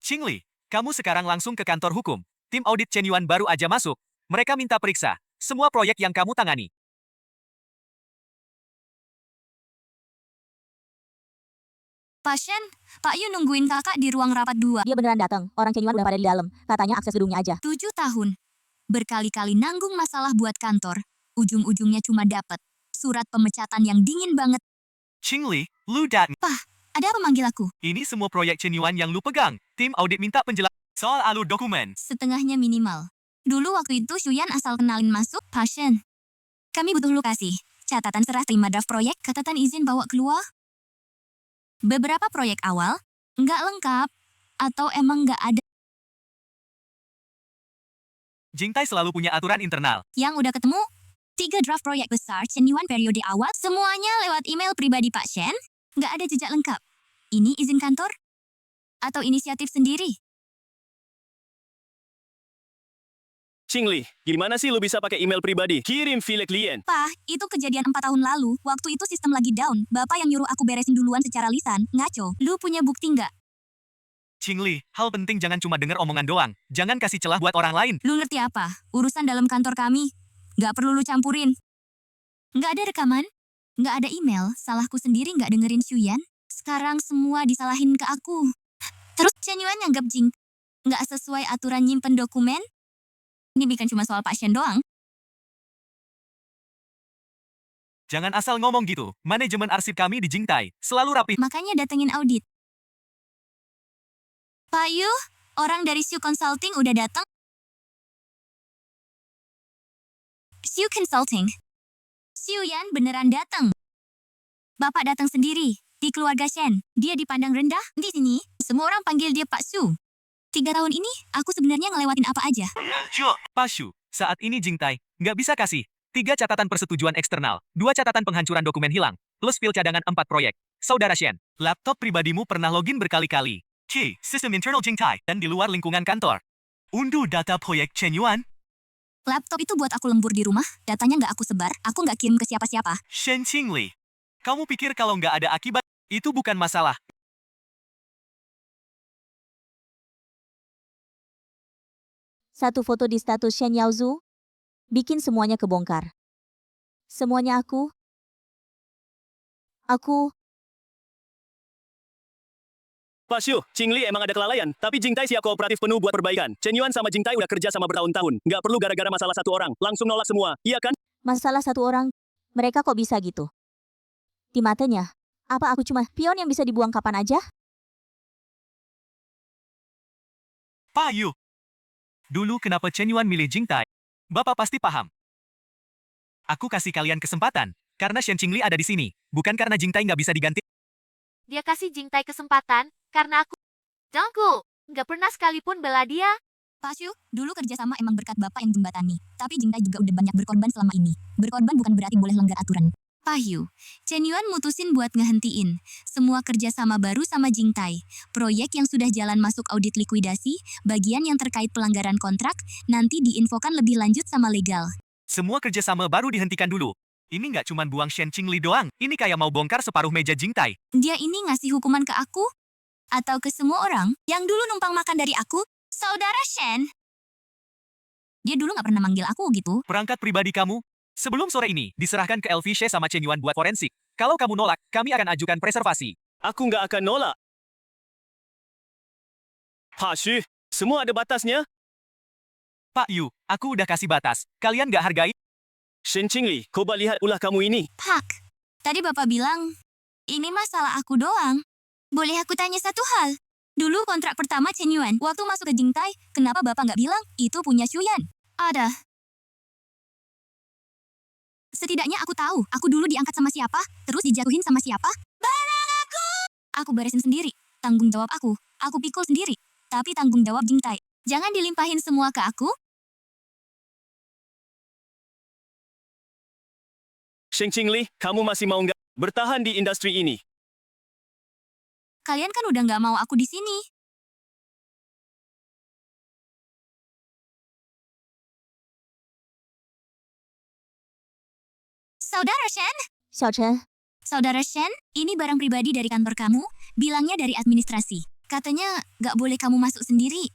Qingli, kamu sekarang langsung ke kantor hukum. Tim audit Chenyuan baru aja masuk. Mereka minta periksa semua proyek yang kamu tangani. Pak Shen, Pak Yu nungguin kakak di ruang rapat 2. Dia beneran datang. Orang Chenyuan udah pada di dalam. Katanya akses gedungnya aja. 7 tahun. Berkali-kali nanggung masalah buat kantor. Ujung-ujungnya cuma dapet surat pemecatan yang dingin banget. Qingli, lu datang. Ada apa manggil aku? Ini semua proyek Chenyuan yang lu pegang. Tim audit minta penjelasan soal alur dokumen. Setengahnya minimal. Dulu waktu itu Xiuyan asal kenalin masuk, Pak Shen. Kami butuh lokasi. Catatan serah terima draft proyek, catatan izin bawa keluar. Beberapa proyek awal, nggak lengkap, atau emang nggak ada. Jingtai selalu punya aturan internal. Yang udah ketemu, 3 draft proyek besar Chenyuan periode awal, semuanya lewat email pribadi Pak Shen, nggak ada jejak lengkap. Ini izin kantor? Atau inisiatif sendiri? Qingli, gimana sih lu bisa pakai email pribadi? Kirim file klien. Pak, itu kejadian 4 tahun lalu. Waktu itu sistem lagi down. Bapak yang nyuruh aku beresin duluan secara lisan. Ngaco. Lu punya bukti nggak? Qingli, hal penting jangan cuma dengar omongan doang. Jangan kasih celah buat orang lain. Lu ngerti apa? Urusan dalam kantor kami. Nggak perlu lu campurin. Nggak ada rekaman. Nggak ada email. Salahku sendiri nggak dengerin Xiuyan. Sekarang semua disalahin ke aku. Terus Chenyuan nyanggap Jing. Nggak sesuai aturan nyimpen dokumen. Ini bukan cuma soal Pak Shen doang. Jangan asal ngomong gitu. Manajemen arsip kami di Jingtai selalu rapi. Makanya datengin audit. Pak Yu, orang dari Xiu Consulting udah datang. Xiu Consulting. Xiuyan beneran datang. Bapak datang sendiri, di keluarga Shen. Dia dipandang rendah, di sini, semua orang panggil dia Pak Su. 3 tahun ini, aku sebenarnya ngelewatin apa aja. Pashu, saat ini Jingtai nggak bisa kasih 3 catatan persetujuan eksternal, 2 catatan penghancuran dokumen hilang, plus pil cadangan 4 proyek. Saudara Shen, laptop pribadimu pernah login berkali-kali. Sistem internal Jingtai dan di luar lingkungan kantor. Unduh data proyek Chenyuan. Laptop itu buat aku lembur di rumah, datanya nggak aku sebar, aku nggak kirim ke siapa-siapa. Shen Qingli, kamu pikir kalau nggak ada akibat, itu bukan masalah. Satu foto di status Shen Yaozu. Bikin semuanya kebongkar. Semuanya aku. Pak Xiu, Qingli emang ada kelalaian, tapi Jingtai siap kooperatif penuh buat perbaikan. Chenyuan sama Jingtai udah kerja sama bertahun-tahun. Nggak perlu gara-gara masalah satu orang, langsung nolak semua, iya kan? Masalah satu orang. Mereka kok bisa gitu? Di matanya, apa aku cuma pion yang bisa dibuang kapan aja? Pak Yu, dulu kenapa Chenyuan milih Jingtai? Bapak pasti paham. Aku kasih kalian kesempatan, karena Shen Qingli ada di sini, bukan karena Jingtai nggak bisa diganti. Dia kasih Jingtai kesempatan, karena aku... Dongku, nggak pernah sekalipun bela dia. Pak Xiu, dulu kerjasama emang berkat Bapak yang jembatani. Tapi Jingtai juga udah banyak berkorban selama ini. Berkorban bukan berarti boleh langgar aturan. Pak Yu, Chenyuan mutusin buat ngehentiin semua kerjasama baru sama Jingtai. Proyek yang sudah jalan masuk audit likuidasi, bagian yang terkait pelanggaran kontrak, nanti diinfokan lebih lanjut sama legal. Semua kerjasama baru dihentikan dulu. Ini nggak cuma buang Shen Qingli doang, ini kayak mau bongkar separuh meja Jingtai. Dia ini ngasih hukuman ke aku? Atau ke semua orang yang dulu numpang makan dari aku? Saudara Shen? Dia dulu nggak pernah manggil aku gitu. Perangkat pribadi kamu, sebelum sore ini, diserahkan ke LV sama Chenyuan buat forensik. Kalau kamu nolak, kami akan ajukan preservasi. Aku nggak akan nolak. Pak Xiu, semua ada batasnya. Pak Yu, aku udah kasih batas. Kalian nggak hargai? Shen Qingli, coba lihat ulah kamu ini. Pak, tadi Bapak bilang, ini masalah aku doang. Boleh aku tanya satu hal? Dulu kontrak pertama Chen Yuan, waktu masuk ke Jingtai, kenapa Bapak nggak bilang itu punya Xuyan? Ada. Setidaknya aku tahu, aku dulu diangkat sama siapa, terus dijatuhin sama siapa. Barang aku! Aku beresin sendiri. Tanggung jawab aku. Aku pikul sendiri. Tapi tanggung jawab Jingtai. Jangan dilimpahin semua ke aku. Sheng Qingli, kamu masih mau nggak bertahan di industri ini? Kalian kan udah nggak mau aku di sini. Saudara Shen, Xiao Chen, Saudara Shen, ini barang pribadi dari kantor kamu, bilangnya dari administrasi. Katanya nggak boleh kamu masuk sendiri.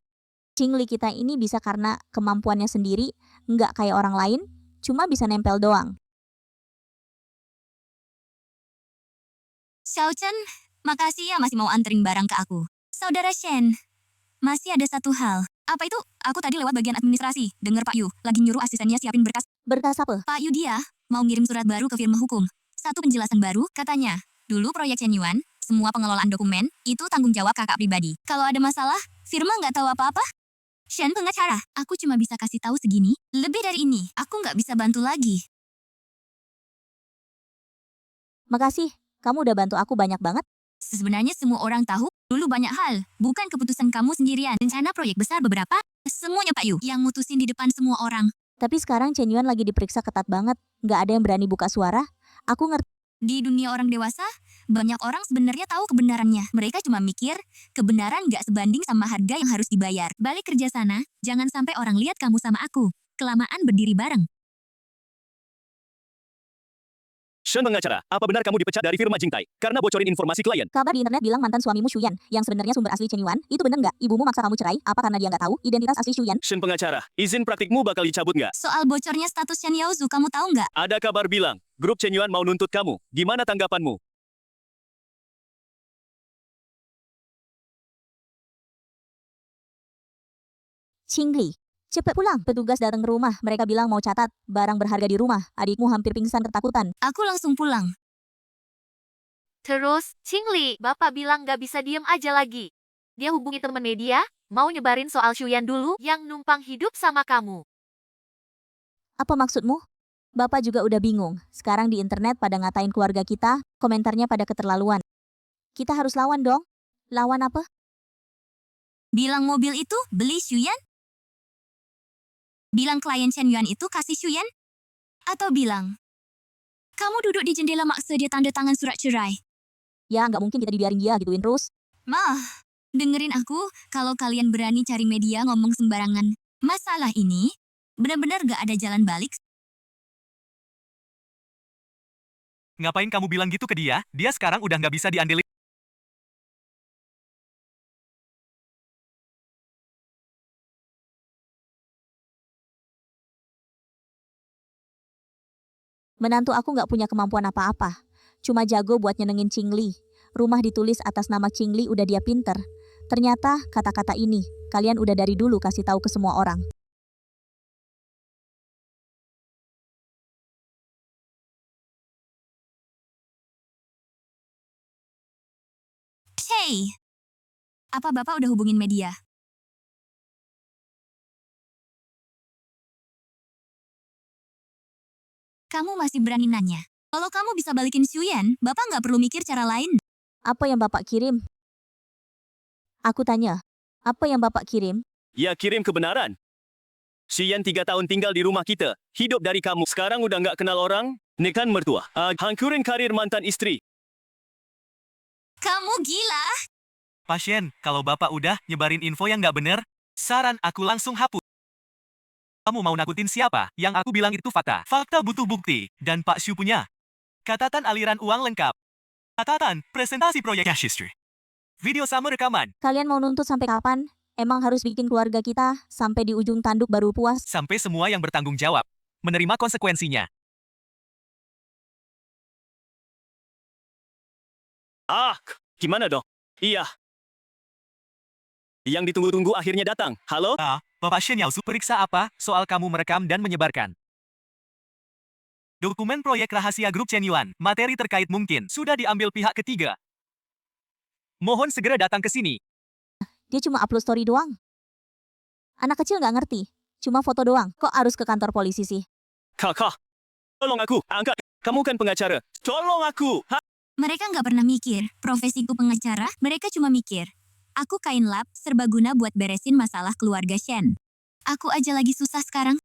Qingli kita ini bisa karena kemampuannya sendiri, nggak kayak orang lain, cuma bisa nempel doang. Xiao Chen, makasih ya masih mau anterin barang ke aku. Saudara Shen, masih ada satu hal. Apa itu? Aku tadi lewat bagian administrasi, dengar Pak Yu lagi nyuruh asistennya siapin berkas. Berkas apa? Pak Yu dia mau ngirim surat baru ke firma hukum. Satu penjelasan baru, katanya. Dulu proyek Chen Yuan, semua pengelolaan dokumen, itu tanggung jawab kakak pribadi. Kalau ada masalah, firma nggak tahu apa-apa. Shen pengacara, aku cuma bisa kasih tahu segini. Lebih dari ini, aku nggak bisa bantu lagi. Makasih, kamu udah bantu aku banyak banget. Sebenarnya semua orang tahu, dulu banyak hal. Bukan keputusan kamu sendirian. Rencana proyek besar beberapa, semuanya Pak Yu yang mutusin di depan semua orang. Tapi sekarang Chen Yuan lagi diperiksa ketat banget, nggak ada yang berani buka suara. Aku ngerti. Di dunia orang dewasa, banyak orang sebenarnya tahu kebenarannya. Mereka cuma mikir, kebenaran nggak sebanding sama harga yang harus dibayar. Balik kerja sana, jangan sampai orang lihat kamu sama aku. Kelamaan berdiri bareng. Shen pengacara, apa benar kamu dipecat dari firma Jingtai karena bocorin informasi klien? Kabar di internet bilang mantan suamimu Xuyan, yang sebenarnya sumber asli Chen Yuan, itu bener nggak? Ibumu maksa kamu cerai, apa karena dia nggak tahu identitas asli Xuyan? Shen pengacara, izin praktikmu bakal dicabut nggak? Soal bocornya status Chen Yaozu, kamu tahu nggak? Ada kabar bilang, grup Chen Yuan mau nuntut kamu. Gimana tanggapanmu? Qingli, cepet pulang. Petugas datang ke rumah, mereka bilang mau catat barang berharga di rumah. Adikmu hampir pingsan ketakutan. Aku langsung pulang. Terus, Qingli, Bapak bilang nggak bisa diem aja lagi. Dia hubungi temen media, mau nyebarin soal Xuyan dulu yang numpang hidup sama kamu. Apa maksudmu? Bapak juga udah bingung. Sekarang di internet pada ngatain keluarga kita, komentarnya pada keterlaluan. Kita harus lawan dong. Lawan apa? Bilang mobil itu beli Xuyan? Bilang klien Chen Yuan itu kasih Xuyan? Atau bilang, kamu duduk di jendela maksa dia tanda tangan surat cerai? Ya nggak mungkin kita dibiarin dia gituin terus. Mah, dengerin aku, kalau kalian berani cari media ngomong sembarangan. Masalah ini, benar-benar gak ada jalan balik. Ngapain kamu bilang gitu ke dia? Dia sekarang udah nggak bisa diandelin. Menantu aku nggak punya kemampuan apa-apa. Cuma jago buat nyenengin Qingli. Rumah ditulis atas nama Qingli udah dia pinter. Ternyata kata-kata ini, kalian udah dari dulu kasih tahu ke semua orang. Hey, apa Bapak udah hubungin media? Kamu masih berani nanya? Kalau kamu bisa balikin Xuyan, Bapak nggak perlu mikir cara lain. Apa yang Bapak kirim? Aku tanya, apa yang Bapak kirim? Ya kirim kebenaran. Xian 3 tahun tinggal di rumah kita, hidup dari kamu. Sekarang udah nggak kenal orang, nikahan mertua. Hancurin karir mantan istri. Kamu gila? Pasien, kalau Bapak udah nyebarin info yang nggak bener, saran aku langsung hapus. Kamu mau nakutin siapa? Yang aku bilang itu fakta. Fakta butuh bukti. Dan Pak Xu punya. Catatan aliran uang lengkap. Catatan presentasi proyek cash history. Video sama rekaman. Kalian mau nuntut sampai kapan? Emang harus bikin keluarga kita sampai di ujung tanduk baru puas? Sampai semua yang bertanggung jawab menerima konsekuensinya. Gimana dong? Iya. Yang ditunggu-tunggu akhirnya datang. Halo? Bapak Shen Yaozu periksa apa soal kamu merekam dan menyebarkan. Dokumen proyek rahasia grup Chen Yuan, materi terkait mungkin sudah diambil pihak ketiga. Mohon segera datang ke sini. Dia cuma upload story doang. Anak kecil nggak ngerti. Cuma foto doang. Kok harus ke kantor polisi sih? Kakak, tolong aku, angkat. Kamu kan pengacara. Tolong aku. Mereka nggak pernah mikir, profesiku pengacara, mereka cuma mikir. Aku kain lap, serbaguna buat beresin masalah keluarga Shen. Aku aja lagi susah sekarang.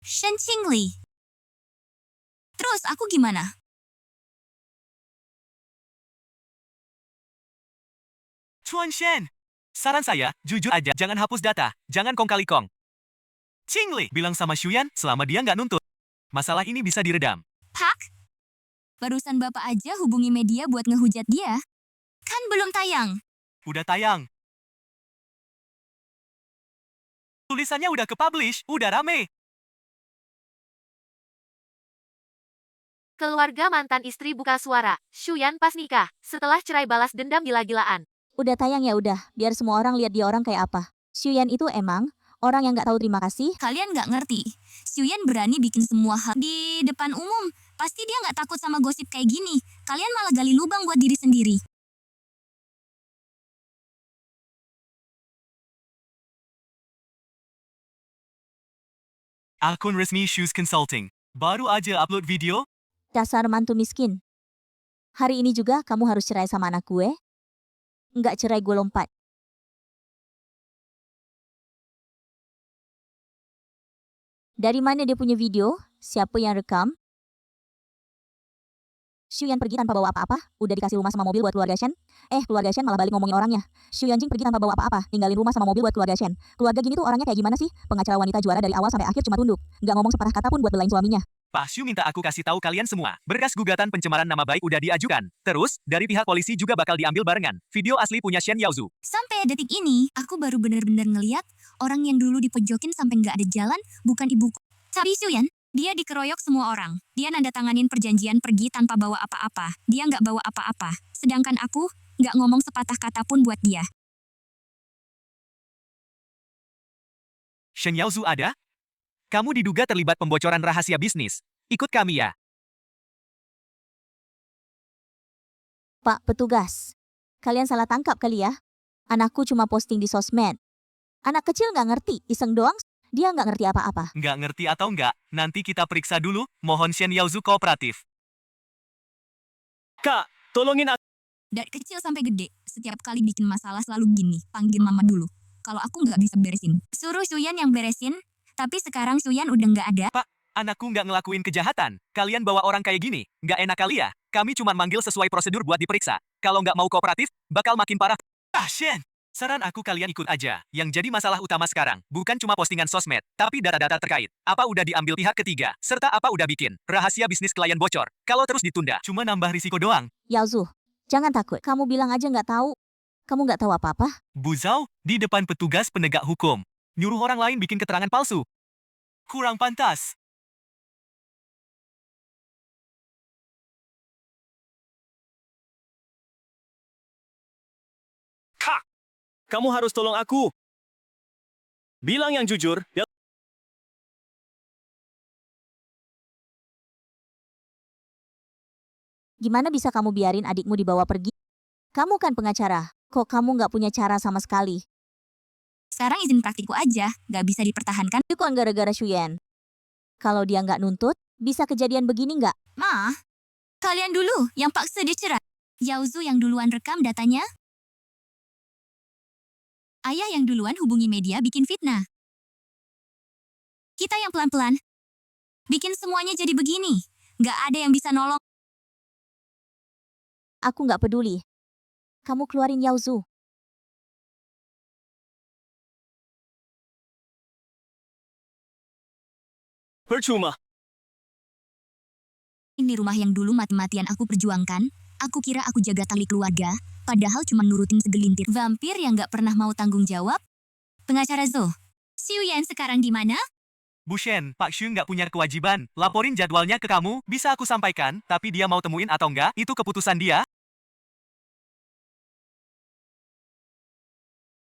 Shen Qingli. Terus aku gimana? Chuan Shen. Saran saya, jujur aja, jangan hapus data, jangan kong kali kong. Qingli bilang sama Shuyan selama dia nggak nuntut. Masalah ini bisa diredam. Pak? Barusan Bapak aja hubungi media buat ngehujat dia. Kan belum tayang. Udah tayang. Tulisannya udah ke-publish, udah rame. Keluarga mantan istri buka suara. Shuyan pas nikah, setelah cerai balas dendam gila-gilaan. Udah tayang ya udah, biar semua orang lihat dia orang kayak apa. Shuyan itu emang orang yang nggak tahu terima kasih. Kalian nggak ngerti. Shuyan berani bikin semua hal di depan umum. Pasti dia nggak takut sama gosip kayak gini. Kalian malah gali lubang buat diri sendiri. Akun resmi Shoes Consulting. Baru aja upload video. Dasar mantu miskin. Hari ini juga kamu harus cerai sama anak gue? Nggak cerai gue lompat. Dari mana dia punya video? Siapa yang rekam? Shuyan pergi tanpa bawa apa-apa, udah dikasih rumah sama mobil buat keluarga Shen. Keluarga Shen malah balik ngomongin orangnya. Shuyan Jing pergi tanpa bawa apa-apa, tinggalin rumah sama mobil buat keluarga Shen. Keluarga gini tuh orangnya kayak gimana sih? Pengacara wanita juara dari awal sampai akhir cuma tunduk. Nggak ngomong sepatah kata pun buat belain suaminya. Pak Shu minta aku kasih tahu kalian semua. Berkas gugatan pencemaran nama baik udah diajukan. Terus, dari pihak polisi juga bakal diambil barengan. Video asli punya Shen Yaozu. Sampai detik ini, aku baru bener-bener ngeliat orang yang dulu dipojokin sampai nggak ada jalan, bukan ibuku. Tapi Shuyan, dia dikeroyok semua orang. Dia nanda tanganin perjanjian pergi tanpa bawa apa-apa. Dia nggak bawa apa-apa. Sedangkan aku, nggak ngomong sepatah kata pun buat dia. Shen Yaozu ada? Kamu diduga terlibat pembocoran rahasia bisnis. Ikut kami ya. Pak petugas, kalian salah tangkap kali ya? Anakku cuma posting di sosmed. Anak kecil nggak ngerti, iseng doang. Dia nggak ngerti apa-apa. Nggak ngerti atau nggak, nanti kita periksa dulu. Mohon Shen Yaozu kooperatif. Kak, tolongin aku. Dari kecil sampai gede, setiap kali bikin masalah selalu gini, panggil mama dulu. Kalau aku nggak bisa beresin, suruh Shuyan yang beresin. Tapi sekarang Shuyan udah nggak ada. Pak, anakku nggak ngelakuin kejahatan. Kalian bawa orang kayak gini, nggak enak kali ya. Kami cuma manggil sesuai prosedur buat diperiksa. Kalau nggak mau kooperatif, bakal makin parah. Shen! Saran aku kalian ikut aja. Yang jadi masalah utama sekarang, bukan cuma postingan sosmed, tapi data-data terkait. Apa udah diambil pihak ketiga, serta apa udah bikin rahasia bisnis klien bocor. Kalau terus ditunda, cuma nambah risiko doang. Yaozu, jangan takut. Kamu bilang aja nggak tahu. Kamu nggak tahu apa-apa. Bu Zhao, di depan petugas penegak hukum. Nyuruh orang lain bikin keterangan palsu. Kurang pantas. Kak, kamu harus tolong aku. Bilang yang jujur. Gimana bisa kamu biarin adikmu dibawa pergi? Kamu kan pengacara. Kok kamu nggak punya cara sama sekali? Sekarang izin praktikku aja, nggak bisa dipertahankan. Itu kan gara-gara Shuyan. Kalau dia nggak nuntut, bisa kejadian begini nggak? Ma, kalian dulu yang paksa dia cerai. Yaozu yang duluan rekam datanya. Ayah yang duluan hubungi media bikin fitnah. Kita yang pelan-pelan. Bikin semuanya jadi begini. Nggak ada yang bisa nolong. Aku nggak peduli. Kamu keluarin Yaozu. Percuma. Ini rumah yang dulu mati-matian aku perjuangkan. Aku kira aku jaga tali keluarga, padahal cuma nurutin segelintir vampir yang nggak pernah mau tanggung jawab. Pengacara Zhou, Shuyan sekarang di mana? Bu Shen, Pak Shu nggak punya kewajiban. Laporin jadwalnya ke kamu, bisa aku sampaikan, tapi dia mau temuin atau nggak, itu keputusan dia.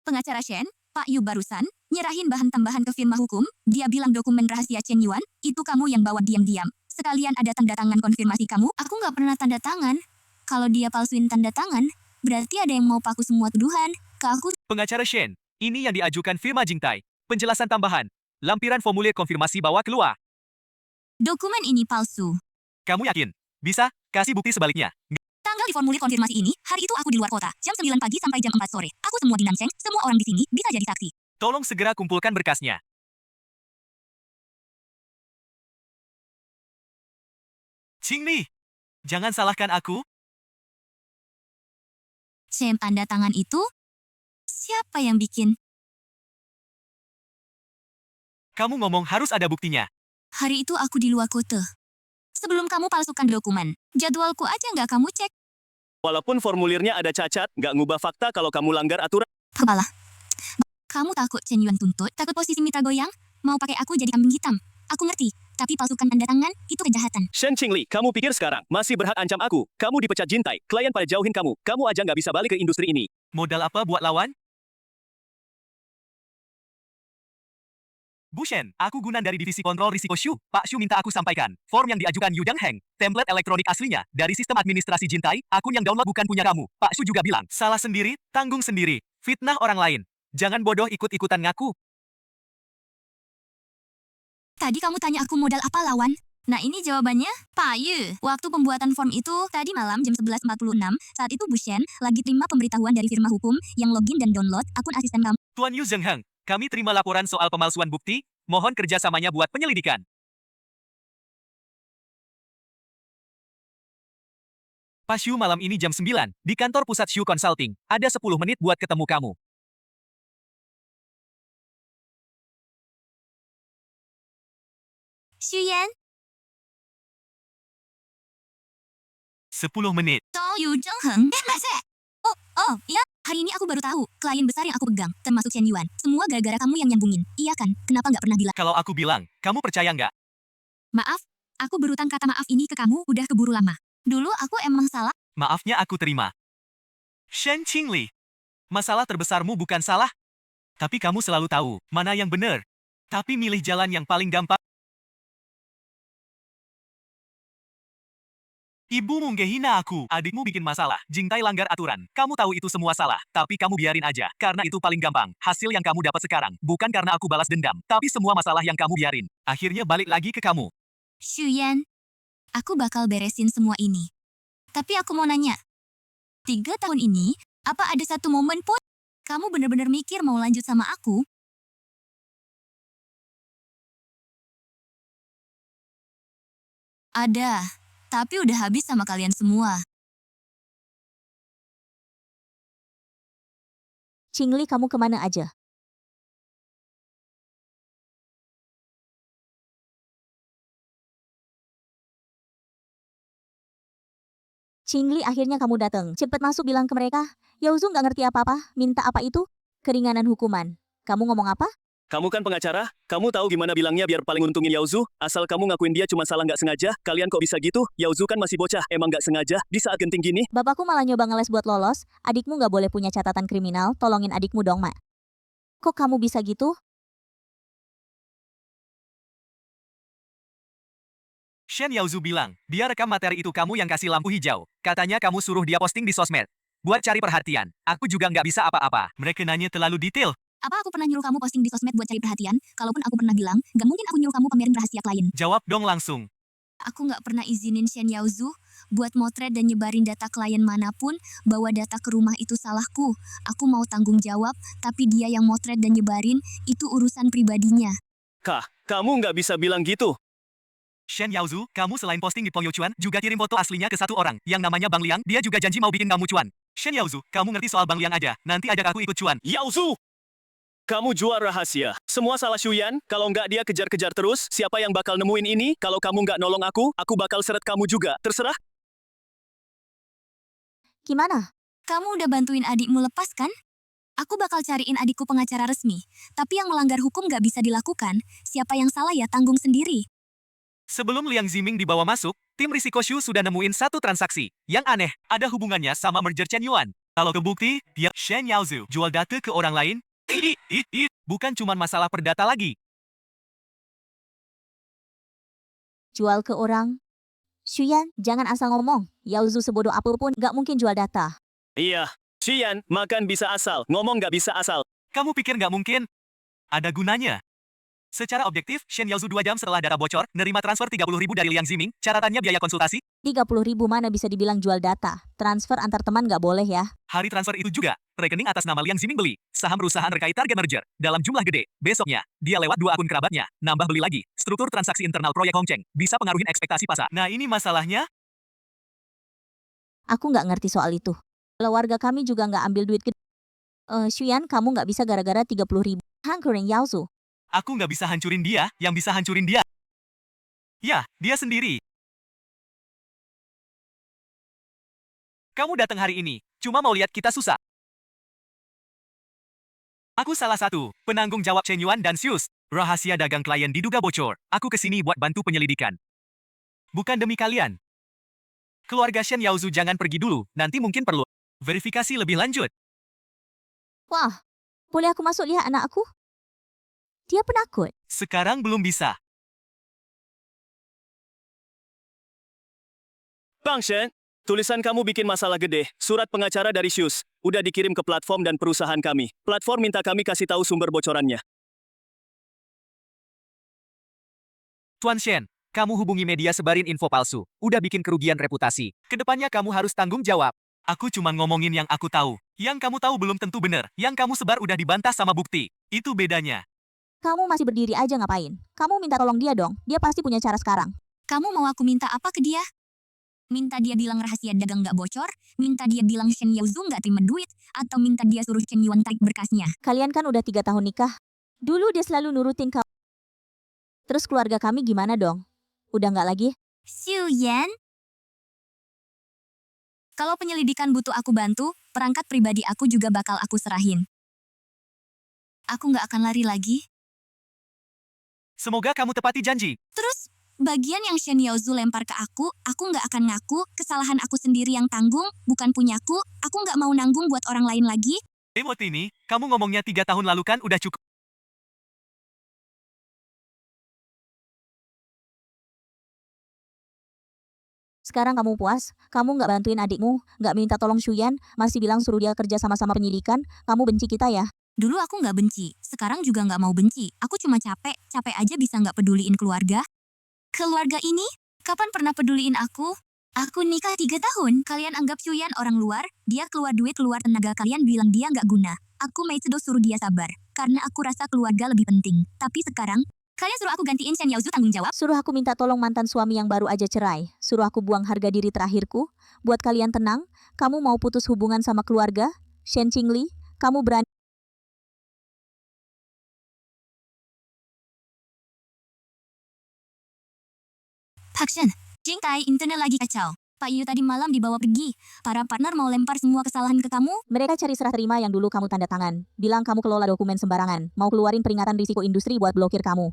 Pengacara Shen, Pak Yu barusan nyerahin bahan tambahan ke firma hukum. Dia bilang dokumen rahasia Chen Yuan, itu kamu yang bawa diam-diam. Sekalian ada tanda tangan konfirmasi kamu. Aku nggak pernah tanda tangan. Kalau dia palsuin tanda tangan, berarti ada yang mau paku semua tuduhan. ke aku. Pengacara Shen, ini yang diajukan firma Jingtai. Penjelasan tambahan. Lampiran formulir konfirmasi bawa keluar. Dokumen ini palsu. Kamu yakin? Bisa? Kasih bukti sebaliknya. Tanggal di formulir konfirmasi ini, hari itu aku di luar kota, jam 9 pagi sampai jam 4 sore. Aku semua di Nancheng, semua orang di sini bisa jadi saksi. Tolong segera kumpulkan berkasnya. Qingli, jangan salahkan aku. Tanda tangan itu? Siapa yang bikin? Kamu ngomong harus ada buktinya. Hari itu aku di luar kota. Sebelum kamu palsukan dokumen, jadwalku aja nggak kamu cek. Walaupun formulirnya ada cacat, nggak ngubah fakta kalau kamu langgar aturan. Kepala. Kamu takut Chen Yuan tuntut? Takut posisi Mitra goyang? Mau pakai aku jadi kambing hitam? Aku ngerti, tapi palsukan tanda tangan, itu kejahatan. Shen Qingli, kamu pikir sekarang masih berhak ancam aku? Kamu dipecat Jintai, klien pada jauhin kamu. Kamu aja nggak bisa balik ke industri ini. Modal apa buat lawan? Bu Shen, aku Gunan dari Divisi Kontrol Risiko Shu. Pak Shu minta aku sampaikan. Form yang diajukan Yu Dang Heng. Template elektronik aslinya. Dari sistem administrasi Jintai, akun yang download bukan punya kamu. Pak Shu juga bilang, salah sendiri, tanggung sendiri. Fitnah orang lain. Jangan bodoh ikut-ikutan ngaku. Tadi kamu tanya aku modal apa lawan? Nah ini jawabannya, Pak Yu. Waktu pembuatan form itu, tadi malam jam 11.46, saat itu Bu Shen lagi terima pemberitahuan dari firma hukum yang login dan download akun asisten kamu. Tuan Yu Zhengheng, kami terima laporan soal pemalsuan bukti. Mohon kerjasamanya buat penyelidikan. Pak Shu malam ini jam 9, di kantor pusat Shu Consulting. Ada 10 menit buat ketemu kamu. Xuyan, 10 menit. Tol Yu Zhengheng. Oh, iya. Hari ini aku baru tahu, klien besar yang aku pegang, termasuk Chen Yuan. Semua gara-gara kamu yang nyambungin. Iya kan? Kenapa nggak pernah bilang? Kalau aku bilang, kamu percaya nggak? Maaf, aku berutang kata maaf ini ke kamu udah keburu lama. Dulu aku emang salah. Maafnya aku terima. Shen Qingli, masalah terbesarmu bukan salah. Tapi kamu selalu tahu, mana yang benar. Tapi milih jalan yang paling gampang. Ibumu ngehina aku. Adikmu bikin masalah. Jingtai langgar aturan. Kamu tahu itu semua salah. Tapi kamu biarin aja. Karena itu paling gampang. Hasil yang kamu dapat sekarang. Bukan karena aku balas dendam. Tapi semua masalah yang kamu biarin. Akhirnya balik lagi ke kamu. Xuyan, aku bakal beresin semua ini. Tapi aku mau nanya, 3 tahun ini, apa ada satu momen pun kamu benar-benar mikir mau lanjut sama aku? Ada, tapi udah habis sama kalian semua. Qingli, kamu kemana aja? Qingli, akhirnya kamu datang. Cepet masuk bilang ke mereka. Yaozu nggak ngerti apa-apa. Minta apa itu? Keringanan hukuman. Kamu ngomong apa? Kamu kan pengacara, kamu tahu gimana bilangnya biar paling untungin Yaozu? Asal kamu ngakuin dia cuma salah nggak sengaja, kalian kok bisa gitu? Yaozu kan masih bocah, emang nggak sengaja, di saat genting gini? Bapakku malah nyoba ngeles buat lolos. Adikmu nggak boleh punya catatan kriminal. Tolongin adikmu dong, Mak. Kok kamu bisa gitu? Shen Yaozu bilang, dia rekam materi itu kamu yang kasih lampu hijau. Katanya kamu suruh dia posting di sosmed. Buat cari perhatian. Aku juga nggak bisa apa-apa. Mereka nanya terlalu detail. Apa aku pernah nyuruh kamu posting di sosmed buat cari perhatian? Kalaupun aku pernah bilang, gak mungkin aku nyuruh kamu pamerin rahasia klien. Jawab dong langsung. Aku nggak pernah izinin Shen Yaozu buat motret dan nyebarin data klien manapun, bawa data ke rumah itu salahku. Aku mau tanggung jawab, tapi dia yang motret dan nyebarin, itu urusan pribadinya. Kah, kamu nggak bisa bilang gitu. Shen Yaozu, kamu selain posting di Peng Youchuan, juga kirim foto aslinya ke satu orang, yang namanya Bang Liang. Dia juga janji mau bikin kamu cuan. Shen Yaozu, kamu ngerti soal Bang Liang aja. Nanti ajak aku ikut cuan. Yaozu! Kamu jual rahasia. Semua salah Xuyan, kalau nggak dia kejar-kejar terus, siapa yang bakal nemuin ini? Kalau kamu nggak nolong aku bakal seret kamu juga. Terserah. Gimana? Kamu udah bantuin adikmu lepas kan? Aku bakal cariin adikku pengacara resmi. Tapi yang melanggar hukum nggak bisa dilakukan. Siapa yang salah ya tanggung sendiri. Sebelum Liang Ziming dibawa masuk, tim risiko Shu sudah nemuin satu transaksi. Yang aneh, ada hubungannya sama merger Chen Yuan. Kalau kebukti, dia Shen Yaozu jual data ke orang lain. Bukan cuma masalah perdata lagi. Jual ke orang? Xuyan, jangan asal ngomong. Yaozu sebodoh apapun nggak mungkin jual data. Iya, Xian, makan bisa asal, ngomong nggak bisa asal. Kamu pikir nggak mungkin? Ada gunanya. Secara objektif, Shen Yaozu 2 jam setelah data bocor, nerima transfer 30.000 dari Liang Ziming, catatannya biaya konsultasi, 30.000 mana bisa dibilang jual data. Transfer antar teman nggak boleh ya. hari transfer itu juga, rekening atas nama Liang Ziming beli, saham perusahaan terkait target merger, dalam jumlah gede. Besoknya, dia lewat 2 akun kerabatnya, nambah beli lagi. Struktur transaksi internal proyek Hongcheng, bisa pengaruhin ekspektasi pasar. Nah ini masalahnya, Aku nggak ngerti soal itu. Keluarga kami juga nggak ambil duit gede. Xuyan, kamu nggak bisa gara-gara 30.000. Hankuring Yaozu. aku nggak bisa hancurin dia, yang bisa hancurin dia. Ya, dia sendiri. Kamu datang hari ini, cuma mau lihat kita susah. Aku salah satu, penanggung jawab Chen Yuan dan Sius. Rahasia dagang klien diduga bocor. Aku kesini buat bantu penyelidikan. Bukan demi kalian. Keluarga Shen Yaozu jangan pergi dulu, nanti mungkin perlu verifikasi lebih lanjut. Wah, boleh aku masuk lihat anak aku? Dia penakut. Sekarang belum bisa. Bang Shen, tulisan kamu bikin masalah gede. Surat pengacara dari Sius. Udah dikirim ke platform dan perusahaan kami. Platform minta kami kasih tahu sumber bocorannya. Tuan Shen, kamu hubungi media sebarin info palsu. Udah bikin kerugian reputasi. Kedepannya kamu harus tanggung jawab. Aku cuma ngomongin yang aku tahu. Yang kamu tahu belum tentu benar. Yang kamu sebar udah dibantah sama bukti. Itu bedanya. Kamu masih berdiri aja ngapain? Kamu minta tolong dia dong. Dia pasti punya cara sekarang. Kamu mau aku minta apa ke dia? Minta dia bilang rahasia dagang nggak bocor? Minta dia bilang Shen Yaozu nggak terima duit? Atau minta dia suruh Chen Yuan tarik berkasnya? Kalian kan udah 3 tahun nikah. Dulu dia selalu nurutin kamu. Terus keluarga kami gimana dong? Udah nggak lagi? Xuyan? Kalau penyelidikan butuh aku bantu, perangkat pribadi aku juga bakal aku serahin. Aku nggak akan lari lagi. Semoga kamu tepati janji. Terus, bagian yang Shen Yaozu lempar ke aku nggak akan ngaku, kesalahan aku sendiri yang tanggung, bukan punyaku, aku nggak mau nanggung buat orang lain lagi. Emot ini, kamu ngomongnya 3 tahun lalu kan udah cukup. Sekarang kamu puas? Kamu nggak bantuin adikmu? Nggak minta tolong Xuyan? Masih bilang suruh dia kerja sama-sama penyidikan? Kamu benci kita ya? Dulu aku nggak benci, sekarang juga nggak mau benci. Aku cuma capek aja bisa nggak peduliin keluarga. Keluarga ini? Kapan pernah peduliin aku? Aku nikah 3 tahun, kalian anggap Xuyan orang luar, dia keluar duit keluar tenaga, kalian bilang dia nggak guna. Aku Meicedo suruh dia sabar, karena aku rasa keluarga lebih penting. Tapi sekarang, kalian suruh aku gantiin Shen Yaozu tanggung jawab? Suruh aku minta tolong mantan suami yang baru aja cerai. Suruh aku buang harga diri terakhirku. Buat kalian tenang, kamu mau putus hubungan sama keluarga? Shen Qingli, kamu berani? Pak Shen, Jingtai internet lagi kacau. Pak Yu tadi malam dibawa pergi. Para partner mau lempar semua kesalahan ke kamu? Mereka cari serah terima yang dulu kamu tanda tangan. Bilang kamu kelola dokumen sembarangan. Mau keluarin peringatan risiko industri buat blokir kamu.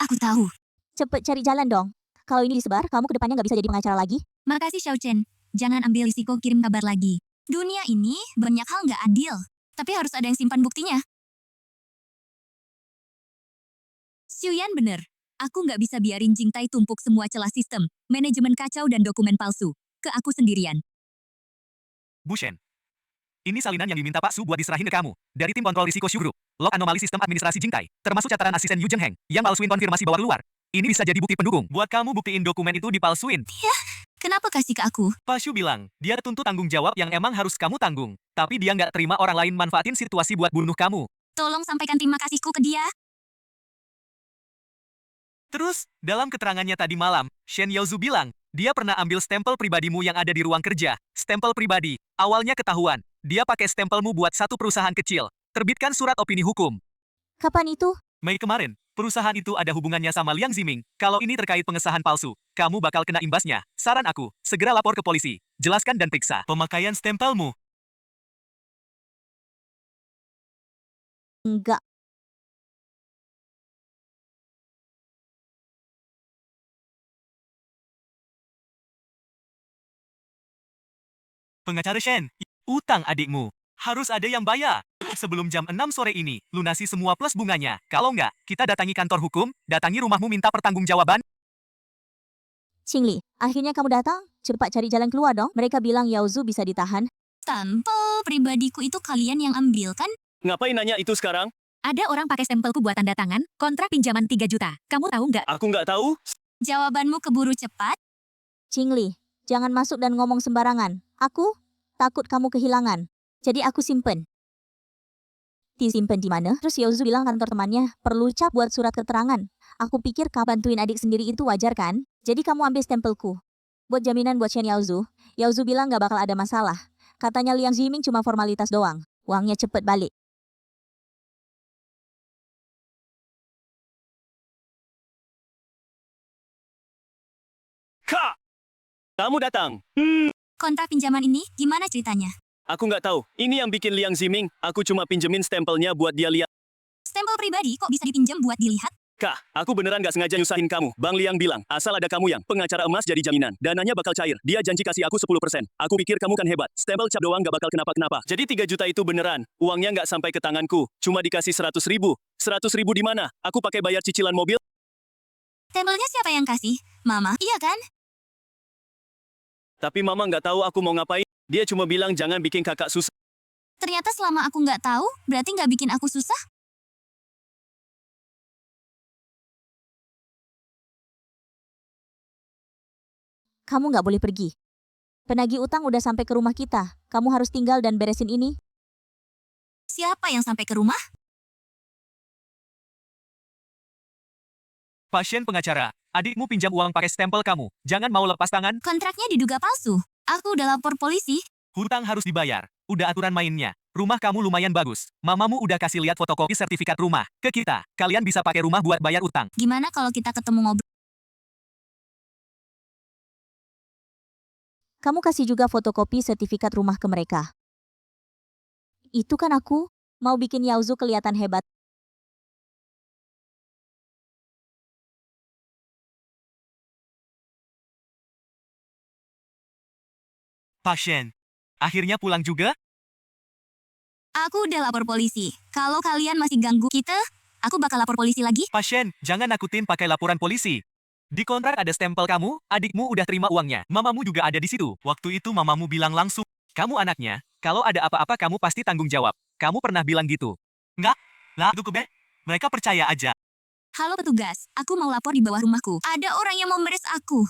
Aku tahu. Cepet cari jalan dong. Kalau ini disebar, kamu kedepannya nggak bisa jadi pengacara lagi. Makasih Xiao Chen. Jangan ambil risiko kirim kabar lagi. Dunia ini banyak hal nggak adil. Tapi harus ada yang simpan buktinya. Xuyan bener. Aku nggak bisa biarin Jingtai tumpuk semua celah sistem, manajemen kacau dan dokumen palsu. Ke aku sendirian. Bu Shen. Ini salinan yang diminta Pak Su buat diserahin ke kamu. Dari tim kontrol risiko Shu Group. Log anomali sistem administrasi Jingtai. Termasuk catatan asisten Yu Zhengheng. Yang palsuin konfirmasi bawa keluar. Ini bisa jadi bukti pendukung. Buat kamu buktiin dokumen itu dipalsuin. Kenapa kasih ke aku? Pak Shu bilang, dia tuntut tanggung jawab yang emang harus kamu tanggung. Tapi dia nggak terima orang lain manfaatin situasi buat bunuh kamu. Tolong sampaikan terima kasihku ke dia. Terus, dalam keterangannya tadi malam, Shen Yaozu bilang, dia pernah ambil stempel pribadimu yang ada di ruang kerja. Stempel pribadi. Awalnya ketahuan, dia pakai stempelmu buat satu perusahaan kecil. Terbitkan surat opini hukum. Kapan itu? Mei kemarin, perusahaan itu ada hubungannya sama Liang Ziming. Kalau ini terkait pengesahan palsu, kamu bakal kena imbasnya. Saran aku, segera lapor ke polisi. Jelaskan dan periksa pemakaian stempelmu. Enggak. Pengacara Shen, utang adikmu. Harus ada yang bayar. Sebelum jam 6 sore ini, lunasi semua plus bunganya. Kalau nggak, kita datangi kantor hukum, datangi rumahmu minta pertanggungjawaban. Qingli, akhirnya kamu datang. Cepat cari jalan keluar dong. Mereka bilang Yaozu bisa ditahan. Stempel pribadiku itu kalian yang ambil kan? Ngapain nanya itu sekarang? Ada orang pakai stempelku buat tanda tangan, kontrak pinjaman 3 juta. Kamu tahu nggak? Aku nggak tahu. Jawabanmu keburu cepat. Qingli, jangan masuk dan ngomong sembarangan. Aku takut kamu kehilangan. Jadi aku simpen. Disimpen di mana? Terus Yaozu bilang kantor temannya perlu cap buat surat keterangan. Aku pikir kau bantuin adik sendiri itu wajar kan? Jadi kamu ambil stempelku. Buat jaminan buat Shen Yaozu. Yaozu bilang gak bakal ada masalah. Katanya Liang Ziming cuma formalitas doang. Uangnya cepet balik. Kak! Kamu datang. Kontrak pinjaman ini gimana ceritanya? Aku nggak tahu. Ini yang bikin Liang Ziming. Aku cuma pinjemin stempelnya buat dia lihat. Stempel pribadi kok bisa dipinjam buat dilihat? Kak, aku beneran nggak sengaja nyusahin kamu. Bang Liang bilang, asal ada kamu yang pengacara emas jadi jaminan. Dananya bakal cair. Dia janji kasih aku 10%. Aku pikir kamu kan hebat. Stempel cap doang nggak bakal kenapa-kenapa. Jadi 3 juta itu beneran. Uangnya nggak sampai ke tanganku. Cuma dikasih 100 ribu. 100 ribu di mana? Aku pakai bayar cicilan mobil. Stempelnya siapa yang kasih? Mama, iya kan? Tapi mama nggak tahu aku mau ngapain. Dia cuma bilang jangan bikin kakak susah. Ternyata selama aku nggak tahu, berarti nggak bikin aku susah? Kamu gak boleh pergi. Penagih utang udah sampai ke rumah kita. Kamu harus tinggal dan beresin ini. Siapa yang sampai ke rumah? Pasien pengacara, adikmu pinjam uang pakai stempel kamu. Jangan mau lepas tangan, Kontraknya diduga palsu. Aku udah lapor polisi. hutang harus dibayar. Udah aturan mainnya. Rumah kamu lumayan bagus. Mamamu udah kasih lihat fotokopi sertifikat rumah ke kita. Kalian bisa pakai rumah buat bayar utang. Gimana kalau kita ketemu ngobrol? Kamu kasih juga fotokopi sertifikat rumah ke mereka. Itu kan aku mau bikin Yaozu kelihatan hebat. Pasien, akhirnya pulang juga? Aku udah lapor polisi. Kalau kalian masih ganggu kita, aku bakal lapor polisi lagi. Pasien, jangan nakutin pakai laporan polisi. Di kontrak ada stempel kamu, adikmu udah terima uangnya. Mamamu juga ada di situ. Waktu itu mamamu bilang langsung, kamu anaknya, kalau ada apa-apa kamu pasti tanggung jawab. Kamu pernah bilang gitu. Enggak, lah itu kebe. Mereka percaya aja. Halo petugas, aku mau lapor di bawah rumahku. Ada orang yang mau meres aku.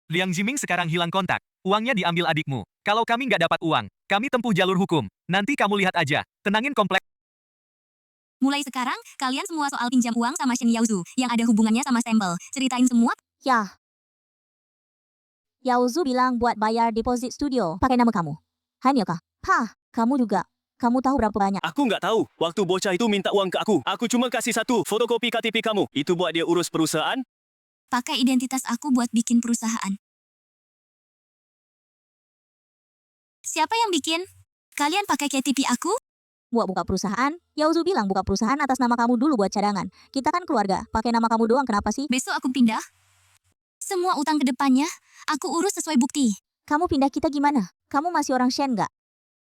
Liang Ziming sekarang hilang kontak. Uangnya diambil adikmu. Kalau kami nggak dapat uang, kami tempuh jalur hukum. Nanti kamu lihat aja. Tenangin komplek. Mulai sekarang, kalian semua soal pinjam uang sama Shen Yaozu yang ada hubungannya sama stempel. Ceritain semua. Ya. Yaozu bilang buat bayar deposit studio. Pakai nama kamu. Hanya kah? Hah, kamu juga. Kamu tahu berapa banyak? Aku nggak tahu. Waktu bocah itu minta uang ke aku. Aku cuma kasih 1 fotokopi KTP kamu. Itu buat dia urus perusahaan. Pakai identitas aku buat bikin perusahaan. Siapa yang bikin? Kalian pakai KTP aku? Buat buka perusahaan? Yaozu bilang buka perusahaan atas nama kamu dulu buat cadangan. Kita kan keluarga. Pakai nama kamu doang kenapa sih? Besok aku pindah. Semua utang ke depannya, aku urus sesuai bukti. Kamu pindah kita gimana? Kamu masih orang Shen nggak?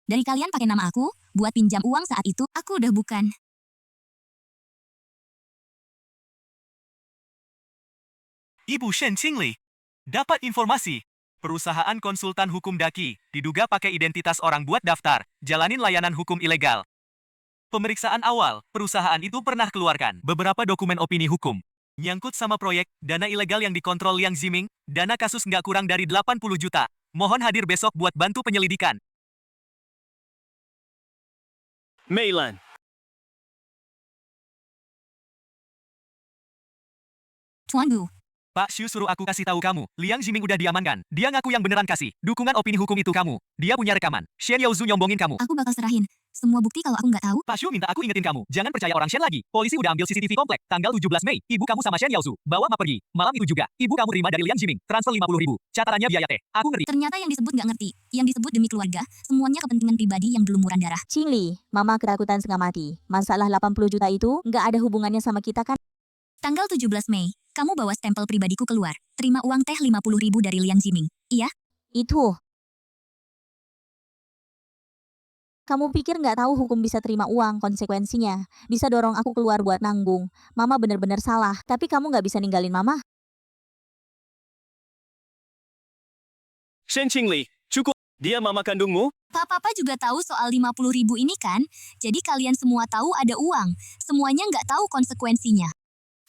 Dari kalian pakai nama aku, buat pinjam uang saat itu, aku udah bukan. Ibu Shen Qingli. Dapat informasi. Perusahaan konsultan hukum Daki diduga pakai identitas orang buat daftar, jalanin layanan hukum ilegal. Pemeriksaan awal, perusahaan itu pernah keluarkan beberapa dokumen opini hukum. Nyangkut sama proyek, dana ilegal yang dikontrol Liang Ziming, dana kasus nggak kurang dari 80 juta. Mohon hadir besok buat bantu penyelidikan. Meilan. Tuan Gu, Pak Xu suruh aku kasih tahu kamu, Liang Ziming udah diamankan. Dia ngaku yang beneran kasih. Dukungan opini hukum itu kamu. Dia punya rekaman. Shen Yaozu nyombongin kamu. aku bakal serahin semua bukti kalau aku nggak tahu. Pak Xu minta aku ingetin kamu. Jangan percaya orang Shen lagi. Polisi udah ambil CCTV komplek. Tanggal 17 Mei, ibu kamu sama Shen Yaozu bawa Ma pergi. Malam itu juga, ibu kamu terima dari Liang Ziming. Transfer 50 ribu. Catatannya biaya teh. Aku ngerti. Ternyata yang disebut nggak ngerti. Yang disebut demi keluarga, semuanya kepentingan pribadi yang berlumuran darah. Qingli, mama ketakutan setengah mati. Masalah 80 juta itu nggak ada hubungannya sama kita kan? Tanggal 17 Mei, kamu bawa stempel pribadiku keluar. Terima uang teh 50 ribu dari Liang Ziming. Iya? Itu. Kamu pikir nggak tahu hukum bisa terima uang, konsekuensinya. Bisa dorong aku keluar buat nanggung. Mama bener-bener salah, tapi kamu nggak bisa ninggalin mama. Shen Qingli, cukup. Dia mama kandungmu? Papa juga tahu soal 50.000 ini kan? Jadi kalian semua tahu ada uang. Semuanya nggak tahu konsekuensinya.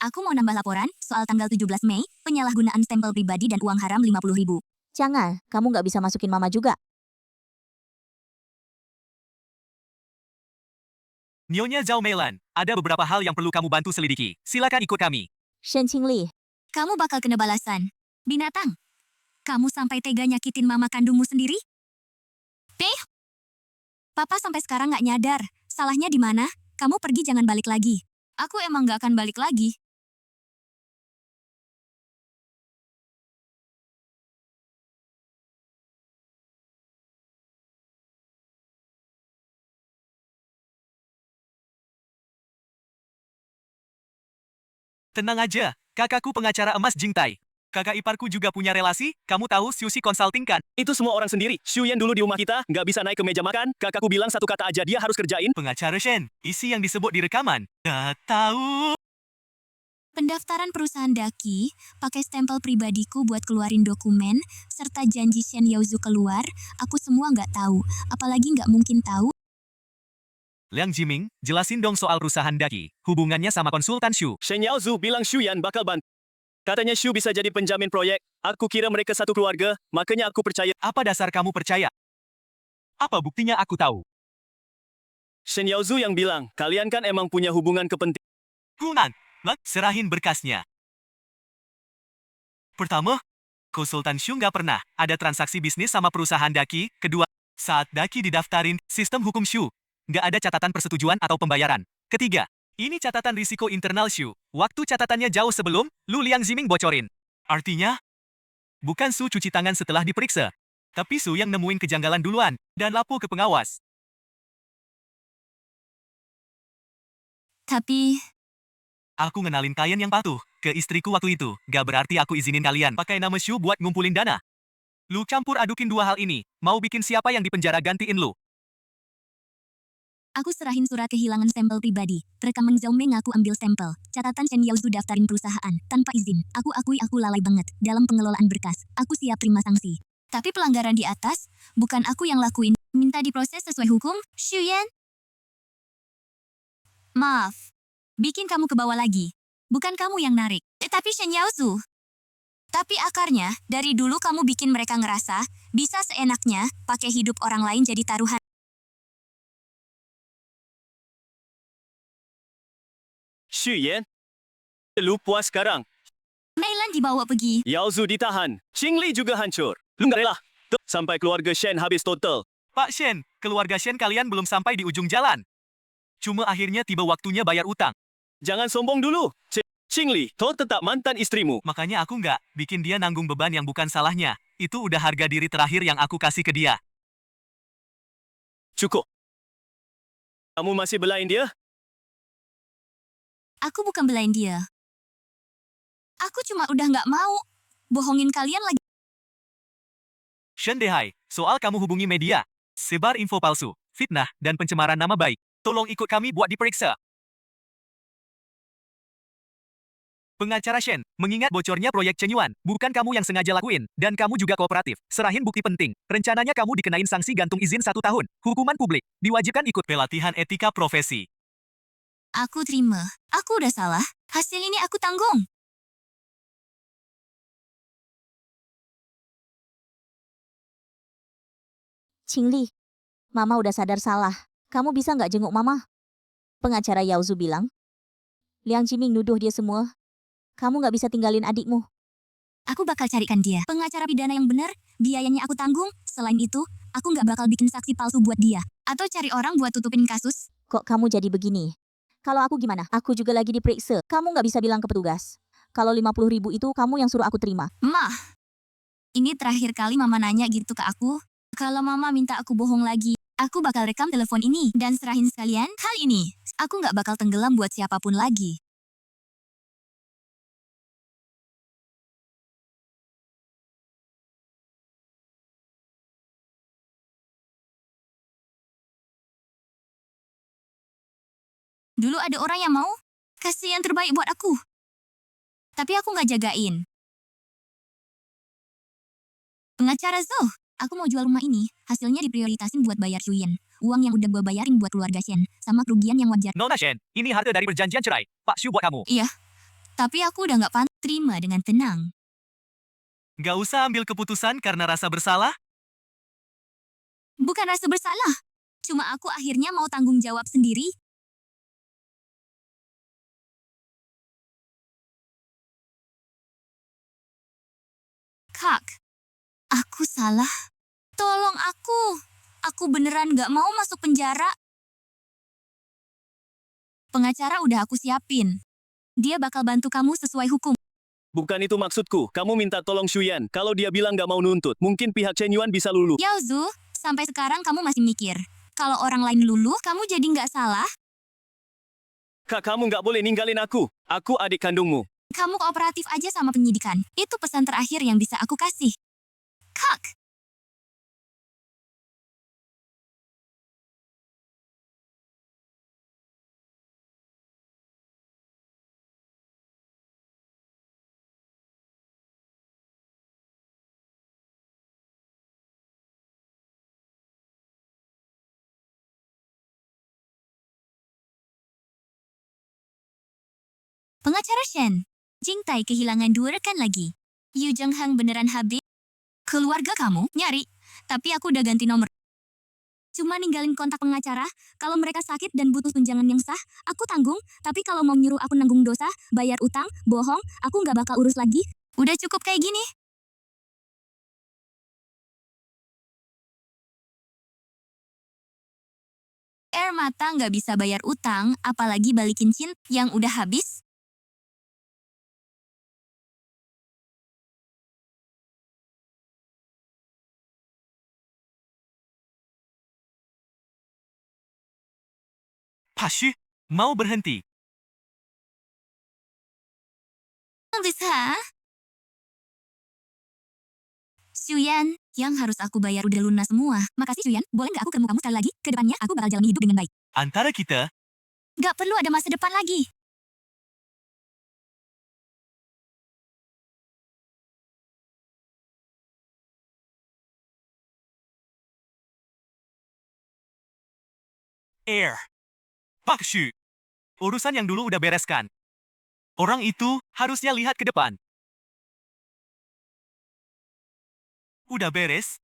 Aku mau nambah laporan soal tanggal 17 Mei, penyalahgunaan stempel pribadi dan uang haram 50.000. Jangan, kamu nggak bisa masukin mama juga. Nyonya Zhao Meilan, ada beberapa hal yang perlu kamu bantu selidiki. Silakan ikut kami. Shen Qingli, Kamu bakal kena balasan. Binatang. Kamu sampai tega nyakitin mama kandungmu sendiri? Papa sampai sekarang nggak nyadar. Salahnya di mana? Kamu pergi jangan balik lagi. Aku emang nggak akan balik lagi. Tenang aja, kakakku pengacara emas Jingtai. Kakak iparku juga punya relasi, kamu tahu Sushi Consulting kan? Itu semua orang sendiri. Xuyan dulu di rumah kita, nggak bisa naik ke meja makan. Kakakku bilang satu kata aja dia harus kerjain. Pengacara Shen, isi yang disebut di rekaman. Gak tahu. Pendaftaran perusahaan Daki, pakai stempel pribadiku buat keluarin dokumen, serta janji Shen Yaozu keluar, aku semua nggak tahu. Apalagi nggak mungkin tahu. Liang Jiming, jelasin dong soal perusahaan Daki. Hubungannya sama konsultan Shu. Shen Yaozu bilang Xuyan bakal bantu. Katanya Shu bisa jadi penjamin proyek. Aku kira mereka satu keluarga, makanya aku percaya. Apa dasar kamu percaya? Apa buktinya aku tahu? Shen Yaozu yang bilang, kalian kan emang punya hubungan kepentingan. Gunan, serahin berkasnya. Pertama, konsultan Shu nggak pernah ada transaksi bisnis sama perusahaan Daki. Kedua, saat Daki didaftarin, sistem hukum Shu nggak ada catatan persetujuan atau pembayaran. Ketiga, ini catatan risiko internal Shu. Waktu catatannya jauh sebelum Lu Liang Ziming bocorin. Artinya, bukan Su cuci tangan setelah diperiksa, tapi Su yang nemuin kejanggalan duluan dan lapor ke pengawas. Tapi, Aku ngenalin kalian yang patuh ke istriku waktu itu. Gak berarti aku izinin kalian pakai nama Shu buat ngumpulin dana. Lu campur adukin dua hal ini. Mau bikin siapa yang dipenjara gantiin lu? aku serahin surat kehilangan stempel pribadi. Rekaman Zhao Mei ngaku ambil stempel. Catatan Shen Yaozu daftarin perusahaan. Tanpa izin. Aku akui aku lalai banget. Dalam pengelolaan berkas. Aku siap terima sanksi. Tapi pelanggaran di atas, bukan aku yang lakuin. Minta diproses sesuai hukum, Xuyan. Maaf. Bikin kamu ke bawah lagi. Bukan kamu yang narik. Tapi Shen Yaozu. Tapi akarnya, dari dulu kamu bikin mereka ngerasa, bisa seenaknya, pakai hidup orang lain jadi taruhan. Xuyan, lu puas sekarang. Meilan dibawa pergi. Yaozu ditahan. Qingli juga hancur. Lu nggak rela? Tuh, sampai keluarga Shen habis total. Pak Shen, keluarga Shen kalian belum sampai di ujung jalan. Cuma akhirnya tiba waktunya bayar utang. Jangan sombong dulu. Qingli, kau tetap mantan istrimu. Makanya aku nggak bikin dia nanggung beban yang bukan salahnya. Itu udah harga diri terakhir yang aku kasih ke dia. Cukup. Kamu masih belain dia? Aku bukan belain dia. Aku cuma udah nggak mau. Bohongin kalian lagi. Shen Dehai, soal kamu hubungi media, sebar info palsu, fitnah, dan pencemaran nama baik. Tolong ikut kami buat diperiksa. Pengacara Shen, mengingat bocornya proyek Chenyuan, bukan kamu yang sengaja lakuin, dan kamu juga kooperatif. Serahin bukti penting. Rencananya kamu dikenain sanksi gantung izin 1 tahun. Hukuman publik. Diwajibkan ikut pelatihan etika profesi. Aku terima. Aku udah salah. Hasil ini aku tanggung. Qingli, Mama udah sadar salah. Kamu bisa nggak jenguk Mama? Pengacara Yaozu bilang. Liang Jiming nuduh dia semua. Kamu nggak bisa tinggalin adikmu. Aku bakal carikan dia. Pengacara pidana yang benar, biayanya aku tanggung. Selain itu, aku nggak bakal bikin saksi palsu buat dia. Atau cari orang buat tutupin kasus. Kok kamu jadi begini? Kalau aku gimana? Aku juga lagi diperiksa. Kamu nggak bisa bilang ke petugas. Kalau 50.000 itu kamu yang suruh aku terima. Mah, ini terakhir kali Mama nanya gitu ke aku. Kalau Mama minta aku bohong lagi, aku bakal rekam telepon ini dan serahin sekalian hal ini. Aku nggak bakal tenggelam buat siapapun lagi. Dulu ada orang yang mau kasih yang terbaik buat aku. Tapi aku nggak jagain. Pengacara Zhou, Aku mau jual rumah ini, hasilnya diprioritasin buat bayar Shuyan. Uang yang udah gue bayarin buat keluarga Shen, sama kerugian yang wajar. Nona Shen, ini harta dari perjanjian cerai. Pak Shu buat kamu. Iya, tapi aku udah nggak pantas terima dengan tenang. Gak usah ambil keputusan karena rasa bersalah. Bukan rasa bersalah, cuma aku akhirnya mau tanggung jawab sendiri. Kak, aku salah. Tolong aku. Aku beneran gak mau masuk penjara. Pengacara udah aku siapin. Dia bakal bantu kamu sesuai hukum. Bukan itu maksudku. Kamu minta tolong Shuyan. Kalau dia bilang nggak mau nuntut, mungkin pihak Chen Yuan bisa luluh. Yao Zhu, sampai sekarang kamu masih mikir. Kalau orang lain luluh, kamu jadi nggak salah? Kak, kamu nggak boleh ninggalin aku. Aku adik kandungmu. Kamu kooperatif aja sama penyidikan. Itu pesan terakhir yang bisa aku kasih. Kak! Pengacara Shen, Jingtai kehilangan 2 rekan lagi. Yu Zhenghang beneran habis. Keluarga kamu nyari, tapi aku udah ganti nomor. Cuma ninggalin kontak pengacara, kalau mereka sakit dan butuh tunjangan yang sah, aku tanggung. Tapi kalau mau nyuruh aku nanggung dosa, bayar utang, bohong, aku nggak bakal urus lagi. Udah cukup kayak gini. Air mata nggak bisa bayar utang, apalagi balikin cinta yang udah habis. Pak Shu, mau berhenti. Bisa? Shuyan, yang harus aku bayar udah lunas semua. Makasih Shuyan, boleh nggak aku ketemu kamu sekali lagi? Kedepannya aku bakal jalani hidup dengan baik. Antara kita, Nggak perlu ada masa depan lagi. Air. Pak Shu. Urusan yang dulu udah bereskan. Orang itu harusnya lihat ke depan. Udah beres?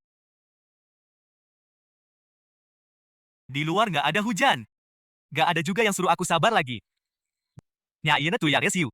Di luar nggak ada hujan. Nggak ada juga yang suruh aku sabar lagi. Nya iya tuh ya resiu.